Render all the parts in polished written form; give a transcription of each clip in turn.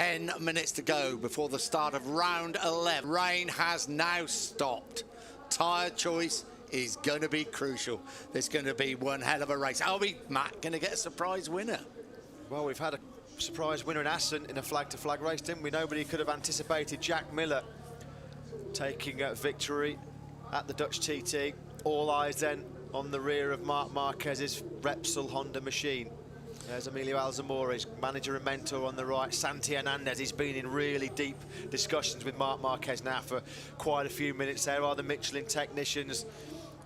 10 minutes to go before the start of round 11. Rain has now stopped. Tyre choice is going to be crucial. There's going to be one hell of a race. Are we, Matt, going to get a surprise winner? Well, we've had a surprise winner in Assen in a flag-to-flag race, didn't we? Nobody could have anticipated Jack Miller taking a victory at the Dutch TT. All eyes then on the rear of Marc Marquez's Repsol Honda machine. There's Emilio Alzamore's manager and mentor on the right. Santi Hernandez, he's been in really deep discussions with Marc Marquez now for quite a few minutes. There are the Michelin technicians.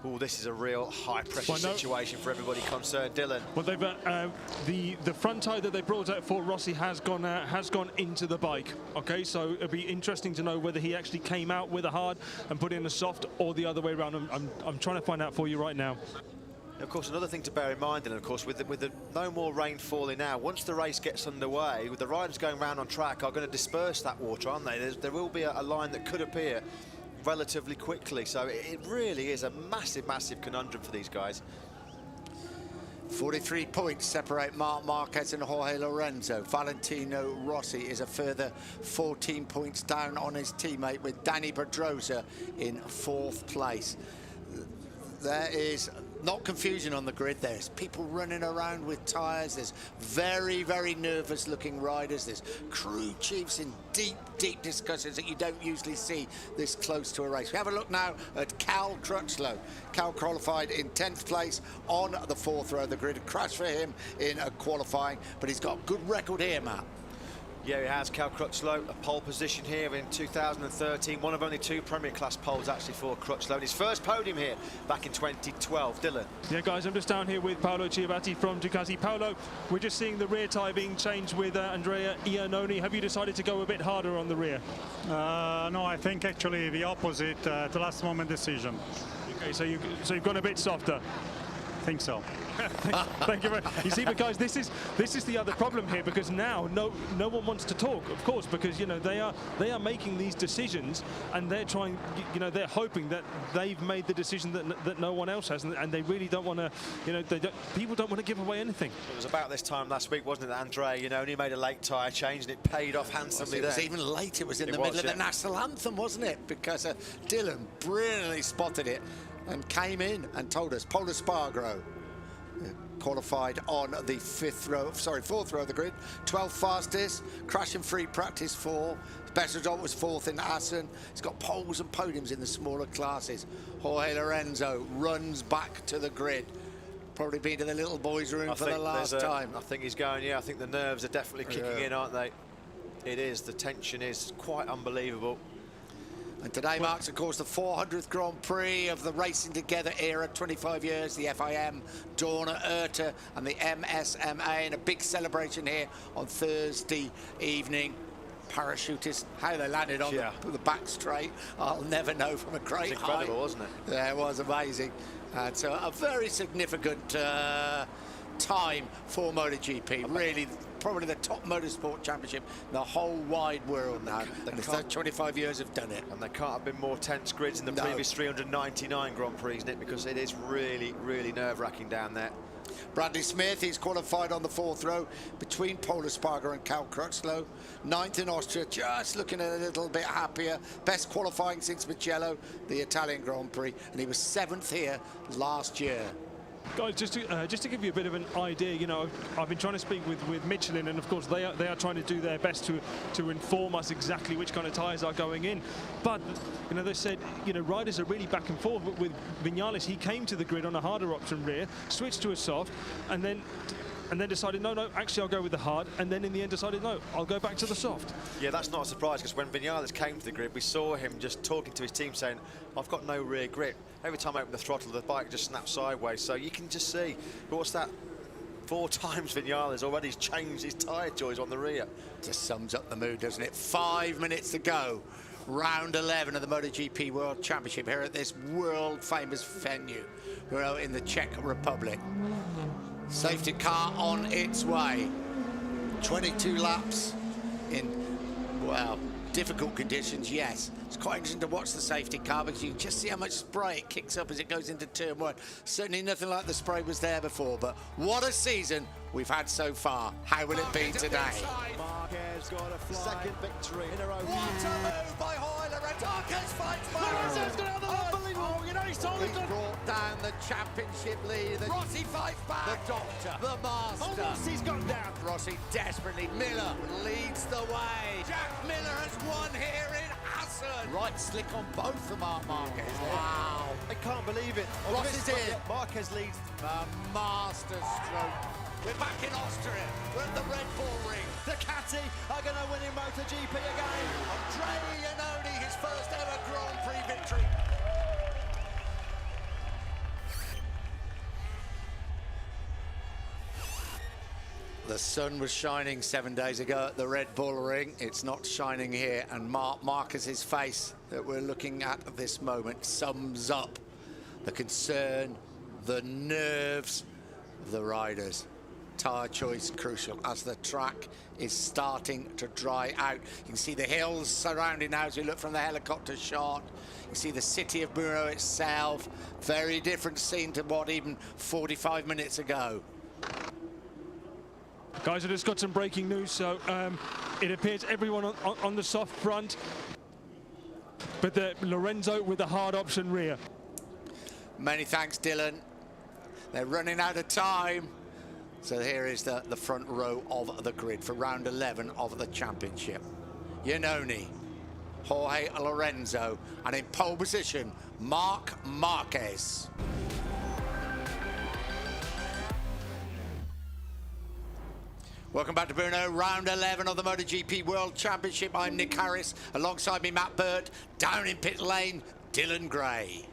Oh, this is a real high-pressure situation for everybody concerned, Dylan. Well, they've the front tyre that they brought out for Rossi has gone into the bike. Okay, so it'll be interesting to know whether he actually came out with a hard and put in a soft, or the other way around. I'm trying to find out for you right now. Of course, another thing to bear in mind, and of course, with the no more rain falling now, once the race gets underway, with the riders going round on track are going to disperse that water, aren't they? There will be a line that could appear relatively quickly, so it really is a massive, massive conundrum for these guys. 43 points separate Marc Marquez and Jorge Lorenzo. Valentino Rossi is a further 14 points down on his teammate, with Danny Pedrosa in 4th place. There is not confusion on the grid. There's people running around with tyres. There's very, very nervous looking riders. There's crew chiefs in deep, deep discussions that you don't usually see this close to a race. We have a look now at Cal Crutchlow. Cal qualified in 10th place on the 4th row of the grid. A crash for him in qualifying, but he's got a good record here, Matt. Yeah, he has. Cal Crutchlow, a pole position here in 2013. One of only 2 Premier Class poles actually for Crutchlow. And his first podium here back in 2012. Dylan. Yeah, guys, I'm just down here with Paolo Ciabatti from Ducati. Paolo, we're just seeing the rear tyre being changed with Andrea Iannone. Have you decided to go a bit harder on the rear? No, I think actually the opposite, the last moment decision. Okay, so you've gone a bit softer. I think so. Thank you very much. You see, but guys, this is the other problem here, because now no one wants to talk, of course, because they are making these decisions, and they're trying, they're hoping that they've made the decision that no one else has, and they really don't want to, people don't want to give away anything. It was about this time last week, wasn't it, that Andrea only made a late tyre change, and it paid off handsomely there. It was even late. It was in the middle of the national anthem, wasn't it? Because Dylan brilliantly spotted it and came in and told us. Pol Espargaro qualified on the 4th row of the grid, 12th fastest, crashing free practice 4. His best result was 4th in Assen. He's got poles and podiums in the smaller classes. Jorge Lorenzo runs back to the grid. Probably been to the little boys' room for the last time. I think he's going, I think the nerves are definitely kicking in, aren't they? It is. The tension is quite unbelievable. And today marks, of course, the 400th Grand Prix of the Racing Together era, 25 years, the FIM, Dorna, IRTA and the MSMA, and a big celebration here on Thursday evening. Parachutists, how they landed on the back straight, I'll never know from a great height. It was incredible, wasn't it? Yeah, it was amazing. And so a very significant time for MotoGP, really. Probably the top motorsport championship in the whole wide world now. And it's 25 years have done it. And there can't have been more tense grids in the previous 399 Grand Prix, isn't it? Because it is really, really nerve-wracking down there. Bradley Smith, he's qualified on the 4th row between Pol Espargaro and Cal Crutchlow. 9th in Austria, just looking a little bit happier. Best qualifying since Mugello, the Italian Grand Prix. And he was 7th here last year. Guys, just to give you a bit of an idea, I've been trying to speak with Michelin, and of course they are trying to do their best to inform us exactly which kind of tyres are going in. But they said riders are really back and forth. With Vinales, he came to the grid on a harder option rear, switched to a soft, and then decided no, actually I'll go with the hard, and then in the end decided no, I'll go back to the soft. Yeah, that's not a surprise, because when Vinales came to the grid, we saw him just talking to his team saying, I've got no rear grip. Every time I open the throttle, the bike just snaps sideways. So you can just see, but what's that? 4 times Vinales already changed his tyre choice on the rear. Just sums up the mood, doesn't it? 5 minutes to go. Round 11 of the MotoGP World Championship here at this world-famous venue. We're out in the Czech Republic. Safety car on its way. 22 laps in, well, difficult conditions, yes. It's quite interesting to watch the safety car, because you can just see how much spray it kicks up as it goes into turn 1. Certainly nothing like the spray was there before, but what a season we've had so far. How will it be today? Marquez He's got a second victory in a row. What a move by Hoyle Lorenzo. Marquez fights back. Lorenzo's got another one. Unbelievable. You know, he's totally He's brought down the championship lead. Rossi fights back. The doctor, the master. Rossi's gone down. Rossi desperately. Miller leads the way. Jack Miller has won here in Assen. Right slick on both of Marc Marquez. Wow. I can't believe it. Rossi's in. Marquez leads. The master stroke. We're back in Austria. We're at the Red Bull Ring. Ducati are going to win in MotoGP again. Andrea Iannone, his first ever Grand Prix victory. The sun was shining 7 days ago at the Red Bull Ring. It's not shining here, and Marc Marquez's face that we're looking at this moment sums up the concern, the nerves of the riders. Tyre choice crucial as the track is starting to dry out. You can see the hills surrounding now as we look from the helicopter shot. You can see the city of Brno itself. Very different scene to what even 45 minutes ago. Guys, I just got some breaking news. So it appears everyone on the soft front, but Lorenzo with the hard option rear. Many thanks, Dylan. They're running out of time. So here is the front row of the grid for round 11 of the championship. Iannone, Jorge Lorenzo, and in pole position, Marc Marquez. Welcome back to Brno, round 11 of the MotoGP World Championship. I'm Nick Harris, alongside me Matt Burt, down in pit lane, Dylan Gray.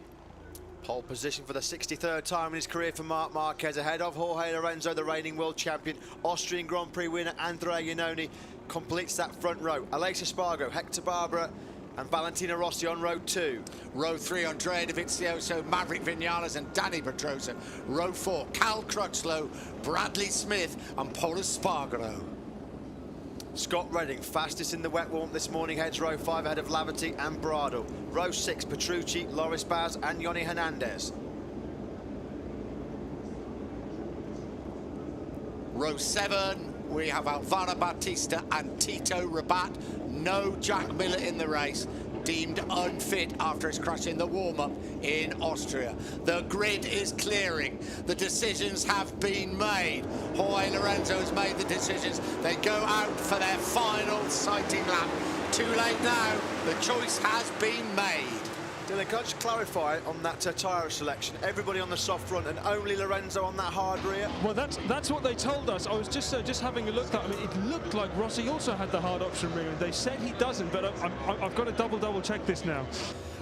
Pole position for the 63rd time in his career for Marc Marquez, ahead of Jorge Lorenzo, the reigning world champion. Austrian Grand Prix winner Andrea Iannone completes that front row. Aleix Espargaro, Hector Barbera and Valentino Rossi on row 2. Row 3, Andrea Dovizioso, Maverick Vinales and Dani Pedrosa. Row 4, Cal Crutchlow, Bradley Smith and Pol Espargaro. Scott Redding, fastest in the wet warm this morning, heads row 5 ahead of Laverty and Bradl. Row 6, Petrucci, Loris Baz and Yoni Hernandez. Row 7, we have Alvaro Bautista and Tito Rabat. No Jack Miller in the race, deemed unfit after his crash in the warm-up in Austria. The grid is clearing. The decisions have been made. Jorge Lorenzo has made the decisions. They go out for their final sighting lap. Too late now. The choice has been made. Dylan, can I just clarify on that tyre selection? Everybody on the soft front and only Lorenzo on that hard rear? Well, that's what they told us. I was just having a look at. I mean, it looked like Rossi also had the hard option rear. They said he doesn't, but I've got to double check this now.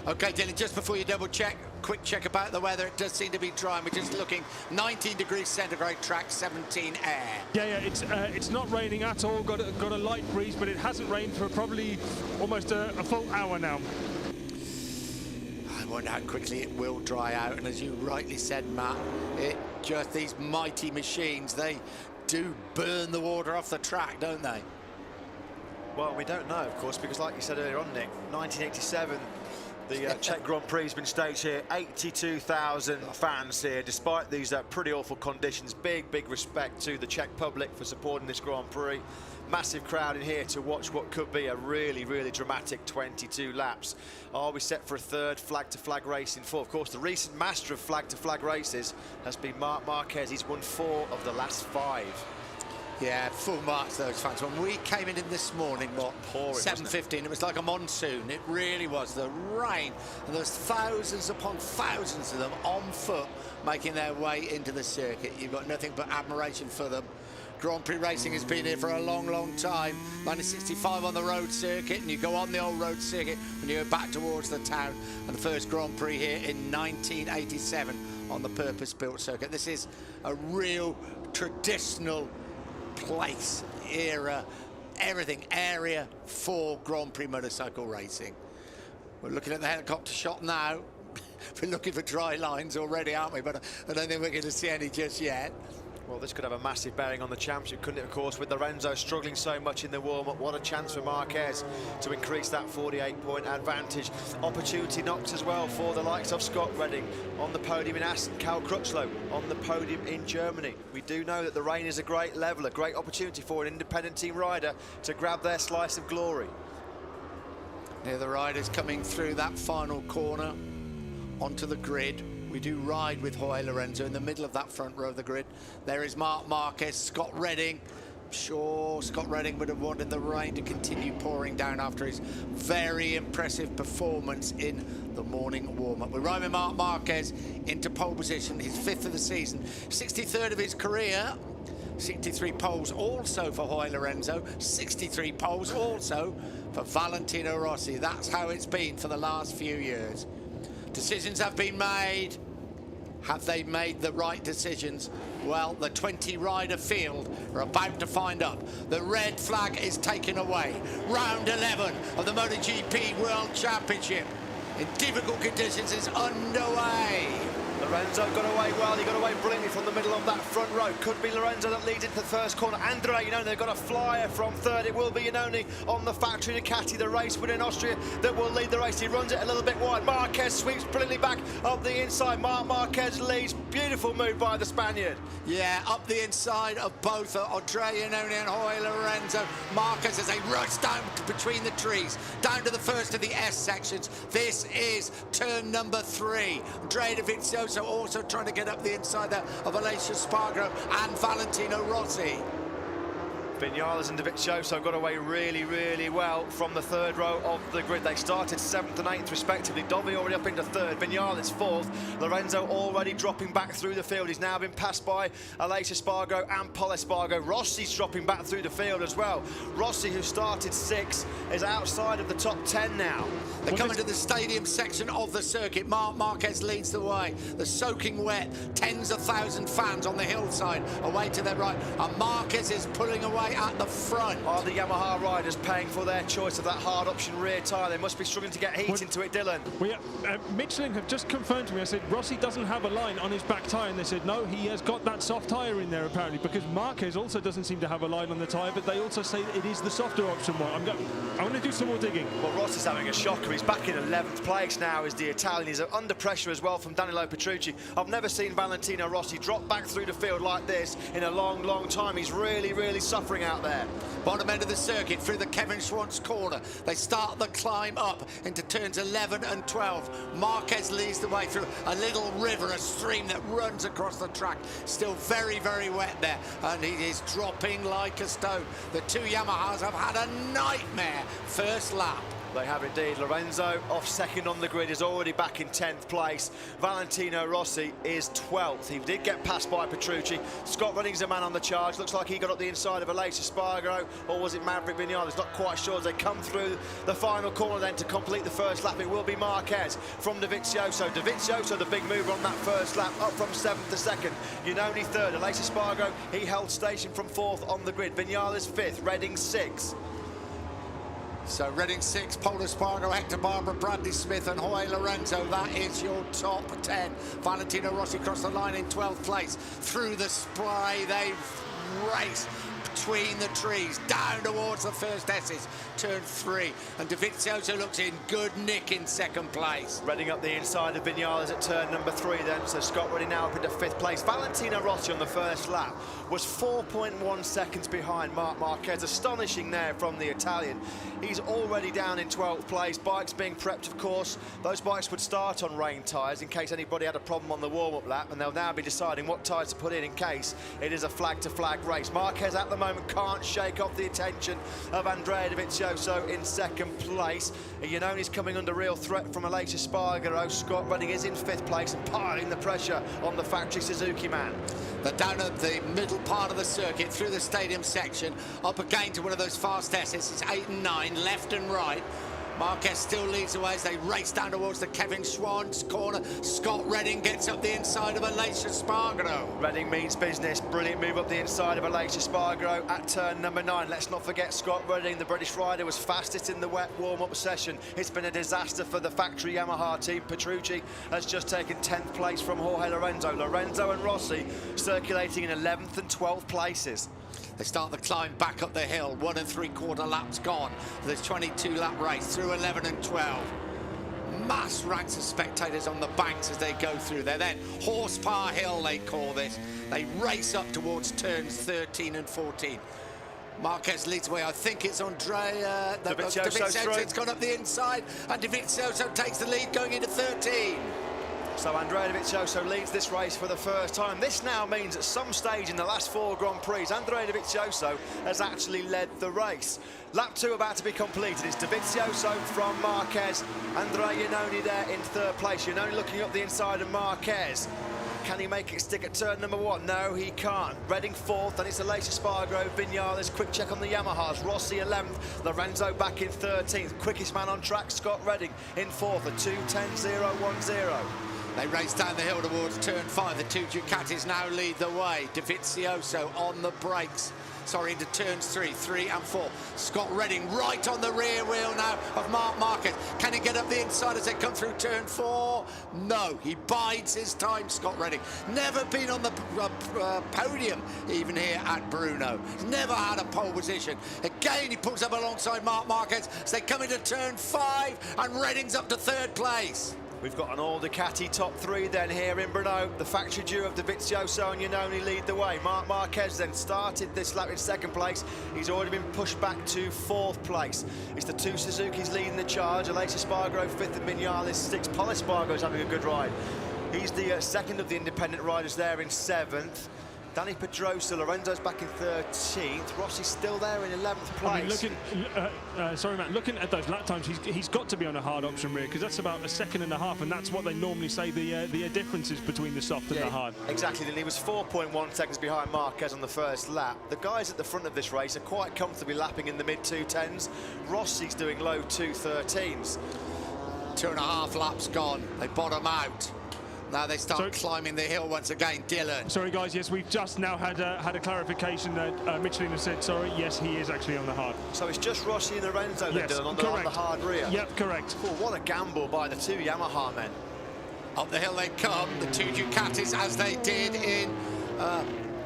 Okay, Dylan, just before you double check, quick check about the weather. It does seem to be dry. We're just looking 19 degrees centigrade, track 17 air. Yeah, it's not raining at all. Got a light breeze, but it hasn't rained for probably almost a full hour now. I wonder how quickly it will dry out, and as you rightly said, Matt, just these mighty machines, they do burn the water off the track, don't they? Well, we don't know, of course, because like you said earlier on, Nick, 1987, the Czech Grand Prix has been staged here. 82,000 fans here, despite these pretty awful conditions. Big respect to the Czech public for supporting this Grand Prix. Massive crowd in here to watch what could be a really dramatic 22 laps. Are we set for a third flag-to-flag race in 4? Of course, the recent master of flag-to-flag races has been Marc Marquez. He's won 4 of the last 5. Yeah, full marks those fans. When we came in this morning, what, 7:15, it was like a monsoon. It really was. The rain, and there's thousands upon thousands of them on foot making their way into the circuit. You've got nothing but admiration for them. Grand Prix racing has been here for a long time. 1965 on the road circuit, and you go on the old road circuit when you go back towards the town. And the first Grand Prix here in 1987 on the purpose-built circuit. This is a real traditional place, era, everything, area for Grand Prix motorcycle racing. We're looking at the helicopter shot now. We're looking for dry lines already, aren't we? But I don't think we're going to see any just yet. Well, this could have a massive bearing on the championship, couldn't it, of course, with Lorenzo struggling so much in the warm-up. What a chance for Marquez to increase that 48-point advantage. Opportunity knocks as well for the likes of Scott Redding on the podium in Assen, Cal Crutchlow on the podium in Germany. We do know that the rain is a great level, a great opportunity for an independent team rider to grab their slice of glory. Here the riders coming through that final corner onto the grid. We do ride with Jorge Lorenzo in the middle of that front row of the grid. There is Marc Marquez, Scott Redding. I'm sure Scott Redding would have wanted the rain to continue pouring down after his very impressive performance in the morning warm-up. We're riding with Marc Marquez into pole position, his 5th of the season, 63rd of his career. 63 poles also for Jorge Lorenzo, 63 poles also for Valentino Rossi. That's how it's been for the last few years. Decisions have been made. Have they made the right decisions? Well, the 20-rider field are about to find up. The red flag is taken away. Round 11 of the MotoGP World Championship in difficult conditions is underway. Lorenzo got away well, he got away brilliantly from the middle of that front row. Could be Lorenzo that leads into the first corner. Andrea Iannone, they've got a flyer from third. It will be Iannone on the factory Ducati, the race winner in Austria, that will lead the race. He runs it a little bit wide. Marquez sweeps brilliantly back up the inside. Marc Marquez leads. Beautiful move by the Spaniard. Yeah, up the inside of both Andrea Iannone and Jorge Lorenzo. Marquez as they rush down between the trees, down to the first of the S sections. This is turn number 3. Andrea Dovizioso also trying to get up the inside there of Aleix Espargaro and Valentino Rossi. Vinales and Dovizioso got away really, really well from the third row of the grid. They started 7th and 8th respectively. Dovi already up into 3rd, Vinales 4th. Lorenzo already dropping back through the field. He's now been passed by Aleix Espargaro and Pol Espargaro. Rossi's dropping back through the field as well. Rossi, who started 6th, is outside of the top 10 now. They come into the stadium section of the circuit. Marc Marquez leads the way. The soaking wet, tens of thousands fans on the hillside away to their right. And Marquez is pulling away at the front. Are the Yamaha riders paying for their choice of that hard option rear tyre? They must be struggling to get heat into it, Dylan. Well, yeah, Michelin have just confirmed to me. I said, Rossi doesn't have a line on his back tyre, and they said, no, he has got that soft tyre in there apparently, because Marquez also doesn't seem to have a line on the tyre, but they also say that it is the softer option one. I'm going to do some more digging. Well, Rossi's having a shocker. He's back in 11th place now as the Italian. He's under pressure as well from Danilo Petrucci. I've never seen Valentino Rossi drop back through the field like this in a long, long time. He's really, really suffering out there. Bottom end of the circuit through the Kevin Schwantz corner. They start the climb up into turns 11 and 12. Marquez leads the way through a little river, a stream that runs across the track. Still very, very wet there, and he is dropping like a stone. The two Yamahas have had a nightmare first lap. They have indeed. Lorenzo off 2nd on the grid is already back in 10th place. Valentino Rossi is 12th. He did get passed by Petrucci. Scott Redding's a man on the charge. Looks like he got up the inside of Aleix Espargaro, or was it Maverick Vinales? Not quite sure as they come through the final corner then to complete the first lap. It will be Marquez from Dovizioso. Dovizioso, the big mover on that first lap, up from 7th to 2nd. Iannone 3rd. Aleix Espargaro, he held station from 4th on the grid. Vinales 5th. Redding 6th. So Redding 6th, Pol Espargaro, Hector Barbara, Bradley Smith and Jorge Lorenzo. That is your top 10. Valentino Rossi across the line in 12th place. Through the spray, they race between the trees, down towards the first S's, turn 3. And Dovizioso looks in good nick in 2nd place. Redding up the inside of Vinales at turn number 3 then, so Scott Redding now up into 5th place. Valentino Rossi on the first lap was 4.1 seconds behind Marc Marquez. Astonishing there from the Italian. He's already down in 12th place. Bikes being prepped, of course. Those bikes would start on rain tyres in case anybody had a problem on the warm-up lap, and they'll now be deciding what tyres to put in case it is a flag-to-flag race. Marquez at the moment can't shake off the attention of Andrea Dovizioso in 2nd place. Iannone's coming under real threat from Aleix Espargaro. Scott Redding is in 5th place and piling the pressure on the factory Suzuki man. They're down at the middle part of the circuit through the stadium section, up again to one of those fast S's. It's 8 and 9, left and right. Marquez still leads the way as they race down towards the Kevin Schwann's corner. Scott Redding gets up the inside of Alicia Spargo. Redding means business. Brilliant move up the inside of Alicia Spargo at turn number 9. Let's not forget Scott Redding, the British rider, was fastest in the wet warm-up session. It's been a disaster for the factory Yamaha team. Petrucci has just taken 10th place from Jorge Lorenzo. Lorenzo and Rossi circulating in 11th and 12th places. They start the climb back up the hill. 1 3/4 laps gone. There's 22-lap race through 11 and 12. Mass ranks of spectators on the banks as they go through. They're then Horsepower Hill, they call this. They race up towards turns 13 and 14. Marquez leads the way. I think it's Andrea. Dovizioso's gone up the inside, and Dovizioso takes the lead going into 13. So Andrea Dovizioso leads this race for the first time. This now means at some stage in the last 4 Grand Prix, Andrea Dovizioso has actually led the race. Lap 2 about to be completed. It's Dovizioso from Marquez. Andrea Iannone there in 3rd place. Iannone looking up the inside of Marquez. Can he make it stick at turn number 1? No, he can't. Redding 4th, and it's Alicia Spargo, Vinales. Quick check on the Yamahas. Rossi 11th, Lorenzo back in 13th. Quickest man on track, Scott Redding in 4th, a 2:10.010. They race down the hill towards turn 5. The 2 Ducatis now lead the way. Dovizioso on the brakes. Sorry, into turns 3 and 4. Scott Redding right on the rear wheel now of Marc Marquez. Can he get up the inside as they come through turn 4? No, he bides his time, Scott Redding. Never been on the podium even here at Brno. Never had a pole position. Again, he pulls up alongside Marc Marquez as they come into turn 5, and Redding's up to 3rd place. We've got an all Ducati top 3 then here in Brno. The factory duo of Dovizioso and Iannone lead the way. Marc Marquez then started this lap in 2nd place. He's already been pushed back to 4th place. It's the 2 Suzukis leading the charge. Alicia Spargo 5th and Vinales 6th. Pol Espargaro's having a good ride. He's the 2nd of the independent riders there in 7th. Danny Pedrosa, Lorenzo's back in 13th. Rossi's still there in 11th place. I mean, looking at those lap times, he's got to be on a hard option rear, because that's about 1.5 seconds, and that's what they normally say the differences between the soft and the hard. Exactly, and he was 4.1 seconds behind Marquez on the first lap. The guys at the front of this race are quite comfortably lapping in the mid-2:10s. Rossi's doing low 2:13s. 2.5 laps gone. They bottom out. Now they start climbing the hill once again. Dylan. Sorry, guys. Yes, we've just now had a clarification that Michelin has said, sorry, yes, he is actually on the hard. So it's just Rossi and Lorenzo that Dylan on the hard rear? Yep, correct. Oh, what a gamble by the 2 Yamaha men. Up the hill they come. The 2 Ducatis, as they did in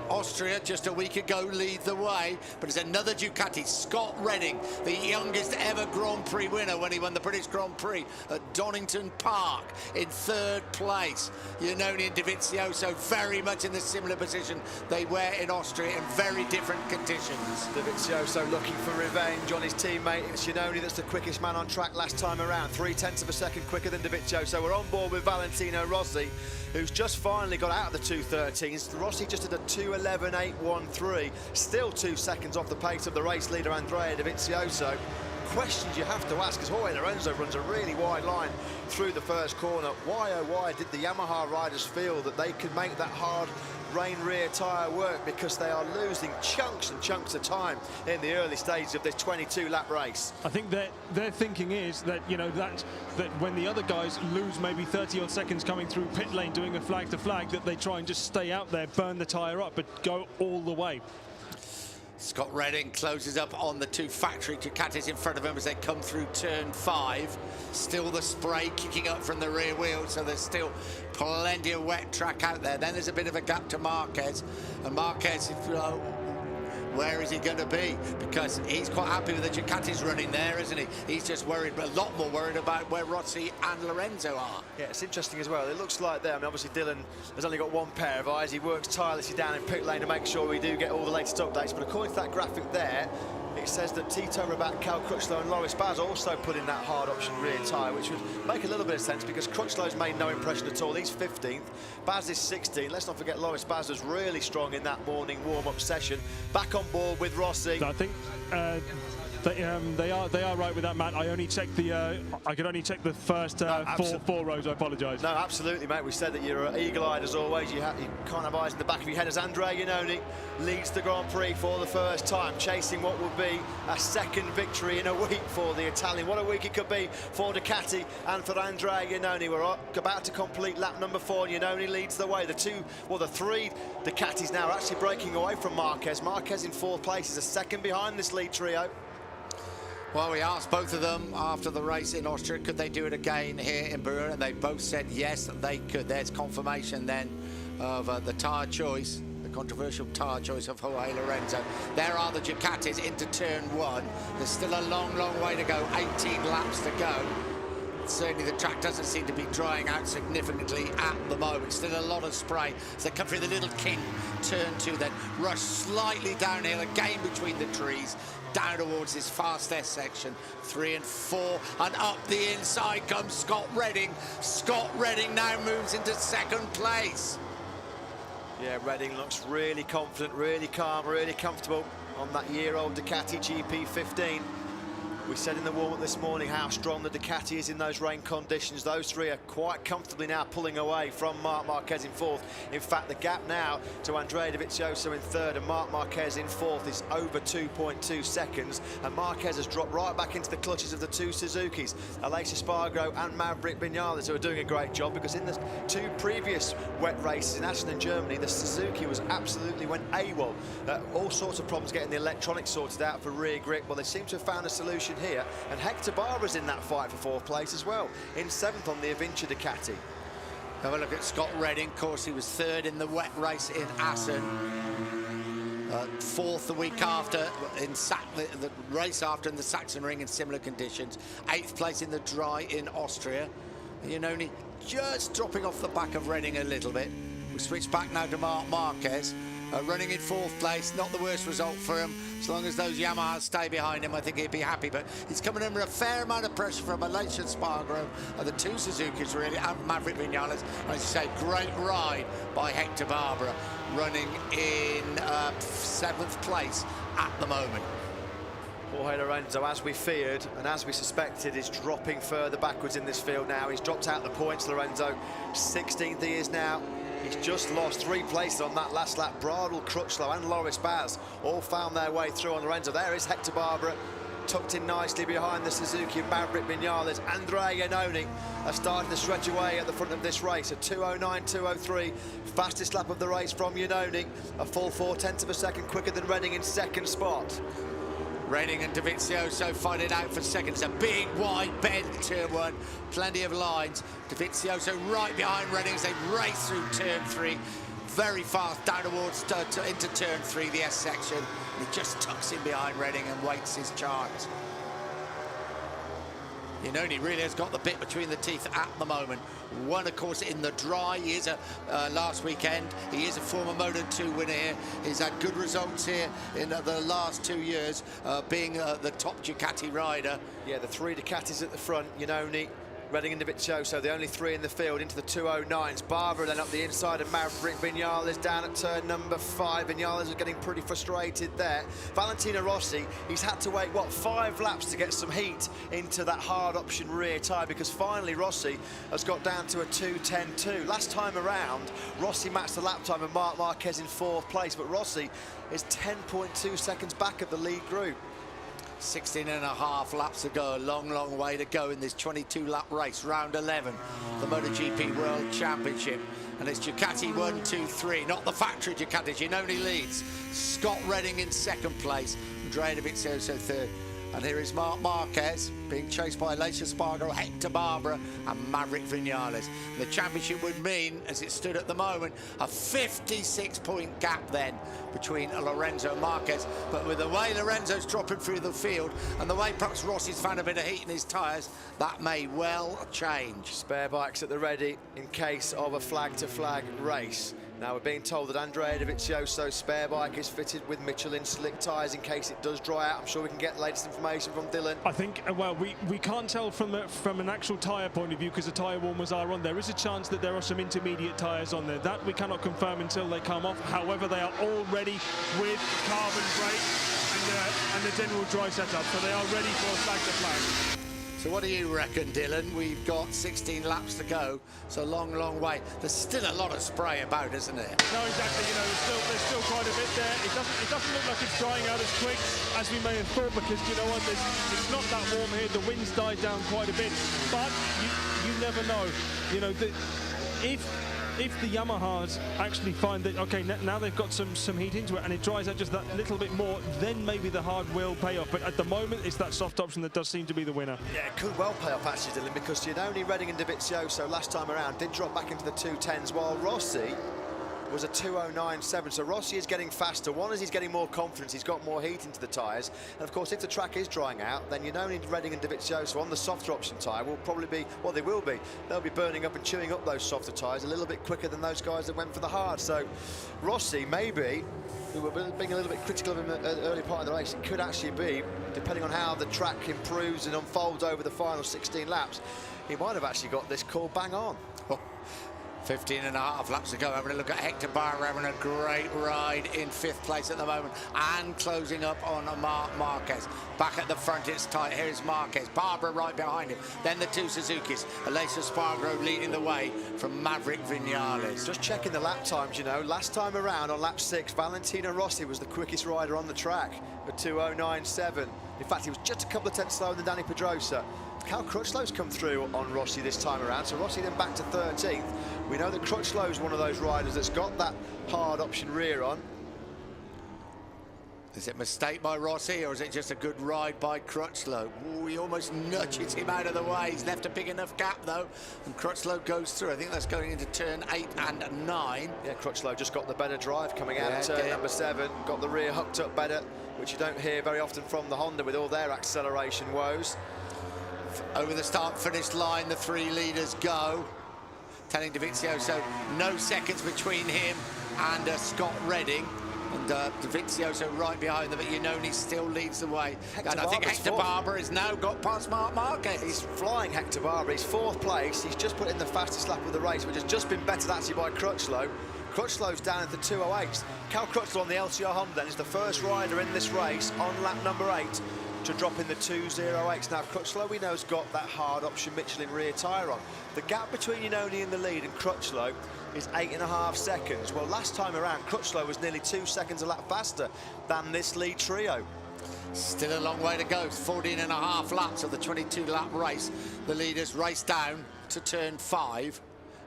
Austria just a week ago, lead the way, but it's another Ducati. Scott Redding, the youngest ever Grand Prix winner when he won the British Grand Prix at Donington Park, in 3rd place. Iannone and Dovizioso very much in the similar position they were in Austria in very different conditions. Dovizioso looking for revenge on his teammate. It's Iannone that's the quickest man on track last time around, 0.3 of a second quicker than Dovizioso. We're on board with Valentino Rossi, who's just finally got out of the 2:13s. Rossi just did a 2:11.813, still 2 seconds off the pace of the race leader Andrea Dovizioso. Questions you have to ask, as Jorge Lorenzo runs a really wide line through the first corner. Why, oh why, did the Yamaha riders feel that they could make that hard rain rear tyre work, because they are losing chunks and chunks of time in the early stages of this 22-lap race? I think their thinking is that, you know, that when the other guys lose maybe 30-odd seconds coming through pit lane doing a flag to flag, that they try and just stay out there, burn the tyre up, but go all the way. Scott Redding closes up on the 2 factory Ducatis in front of him as they come through turn 5. Still the spray kicking up from the rear wheel, so there's still plenty of wet track out there. Then there's a bit of a gap to Marquez, and Marquez, where is he going to be? Because he's quite happy with the Ducatis running there, isn't he? He's just worried, but a lot more worried about where Rossi and Lorenzo are. Yeah, it's interesting as well. It looks like there, I mean, obviously Dylan has only got 1 pair of eyes. He works tirelessly down in pit lane to make sure we do get all the latest updates. But according to that graphic there, it says that Tito Rabat, Cal Crutchlow and Loris Baz also put in that hard option rear tyre, which would make a little bit of sense, because Crutchlow's made no impression at all. He's 15th, Baz is 16th. Let's not forget Loris Baz was really strong in that morning warm-up session. Back on board with Rossi. I think They are right with that, Matt. I only checked the I could only check the first four rows. I apologise. No, absolutely, mate. We said that you're eagle-eyed as always. You can't have eyes in the back of your head as Andrea Iannone leads the Grand Prix for the first time, chasing what would be a second victory in a week for the Italian. What a week it could be for Ducati and for Andrea Iannone. We're about to complete lap number 4, and Iannone leads the way. The three Ducatis now are actually breaking away from Marquez. Marquez in 4th place is a second behind this lead trio. Well, we asked both of them after the race in Austria, could they do it again here in Berlin? And they both said yes, they could. There's confirmation then of the tyre choice, the controversial tyre choice of Jorge Lorenzo. There are the Ducatis into turn 1. There's still a long, long way to go, 18 laps to go. Certainly the track doesn't seem to be drying out significantly at the moment. Still a lot of spray as they come through the Little King turn 2, then rush slightly downhill again between the trees, down towards this fast S section, 3 and 4, and up the inside comes Scott Redding. Scott Redding now moves into 2nd place. Yeah, Redding looks really confident, really calm, really comfortable on that year-old Ducati GP15. We said in the warm-up this morning how strong the Ducati is in those rain conditions. Those three are quite comfortably now pulling away from Marc Marquez in 4th. In fact, the gap now to Andrea Dovizioso in 3rd and Marc Marquez in 4th is over 2.2 seconds. And Marquez has dropped right back into the clutches of the 2 Suzukis, Aleix Espargaro and Maverick Vinales, who are doing a great job, because in the 2 previous wet races in Assen and Germany, the Suzuki went AWOL. All sorts of problems getting the electronics sorted out for rear grip. Well, they seem to have found a solution here, and Hector Barbera's in that fight for 4th place as well, in 7th on the Avintia Ducati. Have a look at Scott Redding. Of course, he was 3rd in the wet race in Assen, 4th the week after in the race after in the Sachsenring in similar conditions, 8th place in the dry in Austria. Iannone just dropping off the back of Redding a little bit. We switch back now to Marc Marquez. Running in 4th place, not the worst result for him. As long as those Yamahas stay behind him, I think he'd be happy. But he's coming under a fair amount of pressure from Aleix Espargaro and the 2 Suzukis, really, and Maverick Vinales. And as you say, great ride by Hector Barbera, running in 7th place at the moment. Jorge Lorenzo, as we feared and as we suspected, is dropping further backwards in this field now. He's dropped out the points, Lorenzo. 16th he is now. He's just lost 3 places on that last lap. Bradl, Crutchlow and Loris Baz all found their way through on Lorenzo. There is Hector Barbera, tucked in nicely behind the Suzuki of Maverick Vinales. Andrea Iannone has started to stretch away at the front of this race. A 2:09.203, fastest lap of the race from Iannone. A full 0.4 of a second quicker than Redding in 2nd spot. Redding and Dovizioso fight it out for 2nd. It's a big wide bend, turn 1, plenty of lines. Dovizioso right behind Redding as they race through turn 3, very fast down towards into turn 3, the S section. And he just tucks in behind Redding and waits his chance. Iannone really has got the bit between the teeth at the moment. Won, of course, in the dry. He is last weekend. He is a former Moto2 winner here. He's had good results here in the last 2 years, being the top Ducati rider. Yeah, the 3 Ducatis at the front, Iannone, Redding and Dovizioso, the only 3 in the field, into the 2:09s. Barbera then up the inside of Maverick Vinales down at turn number 5. Vinales is getting pretty frustrated there. Valentino Rossi, he's had to wait, 5 laps to get some heat into that hard option rear tyre, because finally Rossi has got down to a 2:10.2. Last time around, Rossi matched the lap time of Marc Marquez in 4th place, but Rossi is 10.2 seconds back of the lead group. 16.5 laps to go, a long, long way to go in this 22-lap race, round 11, the MotoGP World Championship. And it's Ducati 1, 2, 3, not the factory Ducati. Iannone leads, Scott Redding in 2nd place, Andrea Dovizioso 3rd. And here is Marc Marquez being chased by Aleix Espargaro, Hector Barbera and Maverick Vinales. The championship would mean, as it stood at the moment, a 56-point gap then between Lorenzo and Marquez. But with the way Lorenzo's dropping through the field and the way perhaps Rossi's found a bit of heat in his tyres, that may well change. Spare bikes at the ready in case of a flag-to-flag race. Now we're being told that Andrea Dovizioso's spare bike is fitted with Michelin slick tyres in case it does dry out. I'm sure we can get the latest information from Dylan. I think, well, we can't tell from an actual tyre point of view because the tyre warmers are on. There is a chance that there are some intermediate tyres on there. That we cannot confirm until they come off. However, they are all ready with carbon brakes. and the general dry setup, so they are ready for flag to flag. So what do you reckon, Dylan? We've got 16 laps to go, so long, long way. There's still a lot of spray about, isn't there? No, exactly. You know, there's still quite a bit there. It doesn't look like it's drying out as quick as we may have thought, because you know what? It's not that warm here. The wind's died down quite a bit, but you never know. You know, if the Yamahas actually find that, okay, now they've got some heat into it and it dries out just that little bit more, then maybe the hard will pay off. But at the moment, it's that soft option that does seem to be the winner. Yeah, it could well pay off actually, Dylan, because Giannone, Redding and Dovizioso last time around did drop back into the 210s, while Rossi was a 209.7, so Rossi is getting faster. One is he's getting more confidence, he's got more heat into the tyres, and of course if the track is drying out, then Giannone, Redding and Dovizioso on the softer option tyre will probably be, well they will be, they'll be burning up and chewing up those softer tyres a little bit quicker than those guys that went for the hard. So Rossi, maybe, we were being a little bit critical of him at the early part of the race, it could actually be, depending on how the track improves and unfolds over the final 16 laps, he might have actually got this call bang on. 15.5 laps to go. Having a look at Hector Barber, having a great ride in 5th place at the moment and closing up on Marquez. Back at the front, it's tight. Here's Marquez. Barber right behind him. Then the two Suzukis. Aleix Espargaro leading the way from Maverick Vinales. Just checking the lap times, you know. Last time around on lap 6, Valentino Rossi was the quickest rider on the track at 209.7. In fact, he was just a couple of tenths slower than Dani Pedrosa. Cal Crutchlow's come through on Rossi this time around, so Rossi then back to 13th. We know that Crutchlow's one of those riders that's got that hard option rear on. Is it a mistake by Rossi, or is it just a good ride by Crutchlow? Ooh, he almost nudges him out of the way. He's left a big enough gap, though, and Crutchlow goes through. I think that's going into turn 8 and 9. Yeah, Crutchlow just got the better drive coming out of turn number 7. Got the rear hooked up better, which you don't hear very often from the Honda with all their acceleration woes. Over the start-finish line, the 3 leaders go. Telling Dovizioso no seconds between him and Scott Redding. And Dovizioso right behind them, but Giannone still leads the way. And I think Hector Barber has now got past Marc Marquez. He's flying, Hector Barber. He's 4th place. He's just put in the fastest lap of the race, which has just been bettered actually by Crutchlow. Crutchlow's down at the 208s. Cal Crutchlow on the LCR Honda then is the first rider in this race on lap number 8 to drop in the 208s. Now Crutchlow, we know, has got that hard option Michelin rear tyre on. The gap between Giannone in the lead and Crutchlow is 8.5 seconds. Well, last time around, Crutchlow was nearly 2 seconds a lap faster than this lead trio. Still a long way to go. 14.5 laps of the 22-lap race. The leaders race down to turn 5.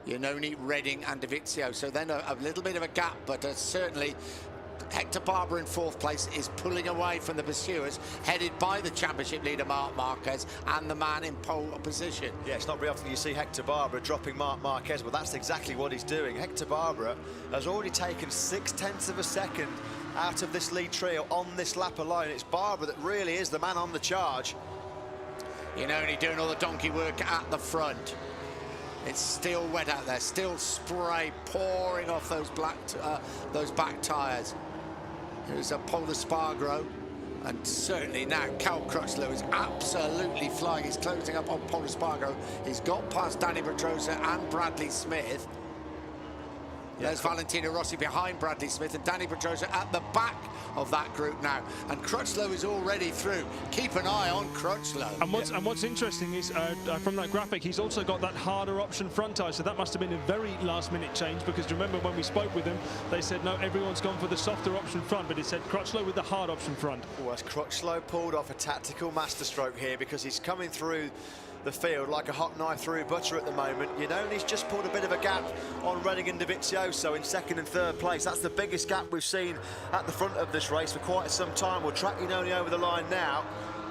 Giannone, Redding and Dovizioso. So then a little bit of a gap, but certainly Hector Barber in 4th place is pulling away from the pursuers, headed by the championship leader Marc Marquez and the man in pole position. Yeah, it's not very often you see Hector Barber dropping Marc Marquez, but that's exactly what he's doing. Hector Barber has already taken 0.6 of a second out of this lead trio on this lap alone. It's Barber that really is the man on the charge. Giannone doing all the donkey work at the front. It's still wet out there, still spray pouring off those back tyres. Here's a Paul Espargaro, and certainly now Cal Crutchlow is absolutely flying. He's closing up on Paul Espargaro. He's got past Dani Pedrosa and Bradley Smith. There's Valentino Rossi behind Bradley Smith and Dani Pedrosa at the back of that group now. And Crutchlow is already through. Keep an eye on Crutchlow. And what's interesting is from that graphic, he's also got that harder option front tyre. So that must have been a very last-minute change, because remember when we spoke with them, they said no, everyone's gone for the softer option front, but it said Crutchlow with the hard option front. Well, as Crutchlow pulled off a tactical masterstroke here, because he's coming through the field like a hot knife through butter at the moment. Giannone's just pulled a bit of a gap on Redding and Dovizioso in 2nd and 3rd place. That's the biggest gap we've seen at the front of this race for quite some time. We'll track Giannone over the line now.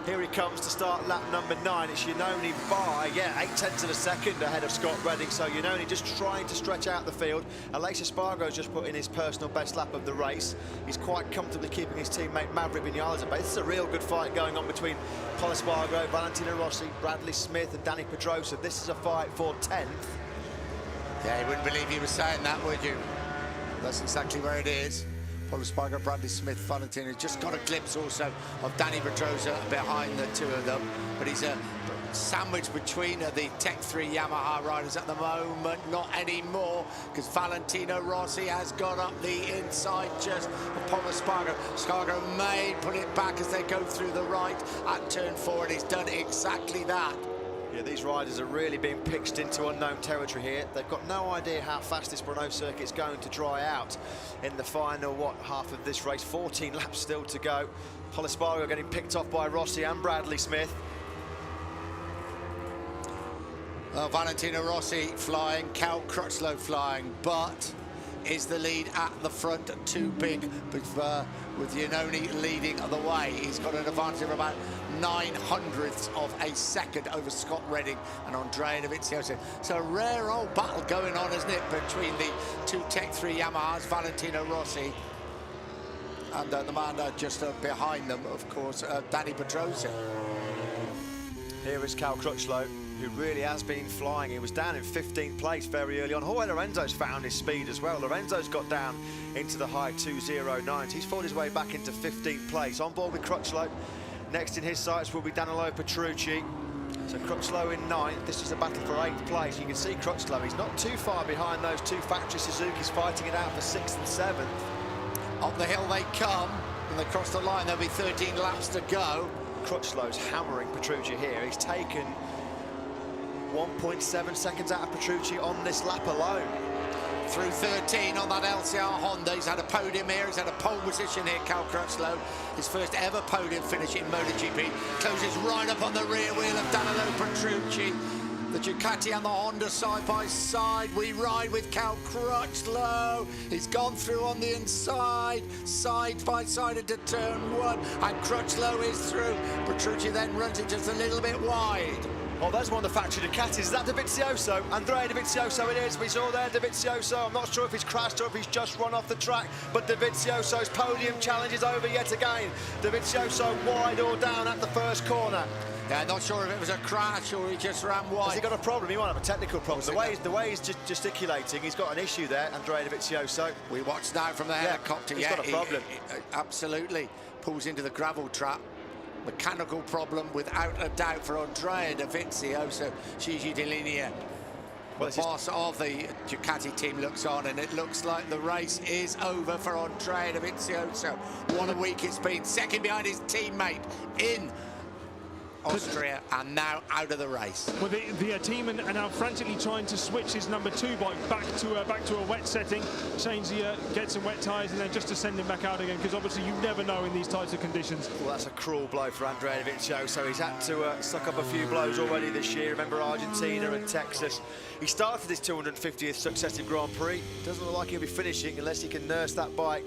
Here he comes to start lap number 9. It's Giannone by, 0.8 of a second ahead of Scott Redding. So Giannone just trying to stretch out the field. Aleix Espargaro's just put in his personal best lap of the race. He's quite comfortably keeping his teammate Maverick Vinales at bay. This is a real good fight going on between Paul Espargaro, Valentino Rossi, Bradley Smith and Dani Pedrosa. This is a fight for 10th. Yeah, you wouldn't believe you were saying that, would you? That's exactly where it is. Paul Espargaro, Bradley Smith, Valentino. Just got a glimpse also of Dani Pedrosa behind the two of them. But he's sandwiched between the Tech 3 Yamaha riders at the moment. Not anymore, because Valentino Rossi has got up the inside just upon Espargaro. Espargaro may put it back as they go through the right at turn 4, and he's done exactly that. Yeah, these riders are really being pitched into unknown territory here. They've got no idea how fast this Brno circuit's going to dry out in the final, half of this race. 14 laps still to go. Pol Espargaro getting picked off by Rossi and Bradley Smith. Valentino Rossi flying, Cal Crutchlow flying, but is the lead at the front too big with Iannone leading the way? He's got an advantage of about 0.09 of a second over Scott Redding and Andrea Dovizioso. So a rare old battle going on, isn't it, between the two Tech 3 Yamahas, Valentino Rossi and the man just behind them, of course, Dani Pedrosa. Here is Cal Crutchlow, who really has been flying. He was down in 15th place very early on. Jorge Lorenzo's found his speed as well. Lorenzo's got down into the high 209s. He's fought his way back into 15th place. On board with Crutchlow. Next in his sights will be Danilo Petrucci. So Crutchlow in 9th. This is a battle for 8th place. You can see Crutchlow, he's not too far behind those two factory Suzukis fighting it out for 6th and 7th. Up the hill they come, and they cross the line. There'll be 13 laps to go. Crutchlow's hammering Petrucci here. He's taken 1.7 seconds out of Petrucci on this lap alone. Through 13 on that LCR Honda. He's had a podium here, he's had a pole position here, Cal Crutchlow. His first ever podium finish in MotoGP. Closes right up on the rear wheel of Danilo Petrucci. The Ducati and the Honda side by side. We ride with Cal Crutchlow. He's gone through on the inside, side by side into turn 1, and Crutchlow is through. Petrucci then runs it just a little bit wide. Oh, there's one of the factory Ducatis. Is that Dovizioso? Andrea Dovizioso it is. We saw there Dovizioso. I'm not sure if he's crashed or if he's just run off the track, but Dovizioso's podium challenge is over yet again. Dovizioso wide or down at the first corner. Yeah, not sure if it was a crash or he just ran wide. Has he got a problem? He might have a technical problem. The way he's gesticulating, he's got an issue there, Andrea Dovizioso. We watch now from the helicopter. He's got a problem. He absolutely pulls into the gravel trap. Mechanical problem without a doubt for Andrea Dovizioso. Gigi Dell'Inea, the boss of the Ducati team, looks on, and it looks like the race is over for Andrea Dovizioso. What a week it's been. Second behind his teammate in Austria, and now out of the race. Well, the team are now frantically trying to switch his number 2 bike back to a wet setting, change get some wet tyres, and then just to send him back out again, because obviously you never know in these types of conditions. Well, that's a cruel blow for Andrea Dovizioso. So he's had to suck up a few blows already this year. Remember Argentina and Texas. He started his 250th successive Grand Prix. Doesn't look like he'll be finishing unless he can nurse that bike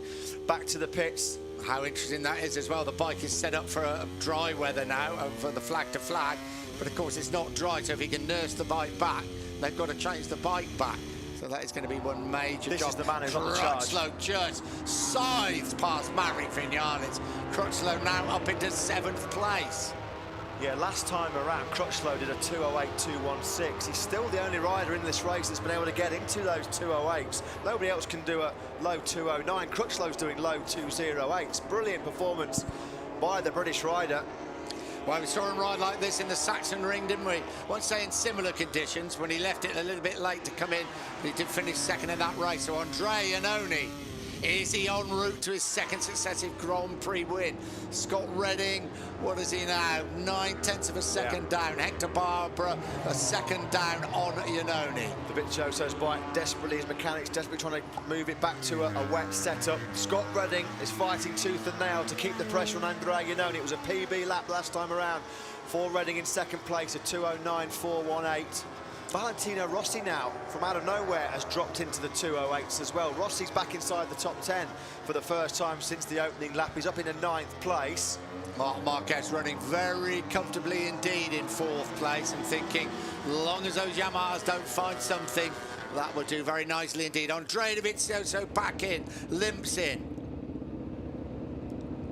back to the pits. How interesting that is as well. The bike is set up for dry weather now, for the flag to flag, but of course it's not dry, so if he can nurse the bike back, they've got to change the bike back. So that is going to be one major job. This is the man who's on the charge. Crutchlow just scythes past Maverick Vinales. Crutchlow now up into 7th place. Yeah, last time around, Crutchlow did a 208.216. He's still the only rider in this race that's been able to get into those 208s. Nobody else can do a low 209. Crutchlow's doing low 208s. Brilliant performance by the British rider. Well, we saw him ride like this in the Saxon Ring, didn't we? Won't say in similar conditions, when he left it a little bit late to come in, but he did finish second in that race. So Andrea Iannone, is he en route to his 2nd successive Grand Prix win? Scott Redding, what is he now? 9/10 of a second down. Hector Barbara, a second down on Iannone. Dovizioso's bike desperately, his mechanics desperately trying to move it back to a wet setup. Scott Redding is fighting tooth and nail to keep the pressure on Andrea Iannone. It was a PB lap last time around for Redding in 2nd place, a 209.418. Valentino Rossi now, from out of nowhere, has dropped into the 208s as well. Rossi's back inside the top 10 for the first time since the opening lap. He's up in a 9th place. Marc Marquez running very comfortably indeed in 4th place, and thinking, long as those Yamahas don't find something, that will do very nicely indeed. Andrea Dovizioso back in, limps in.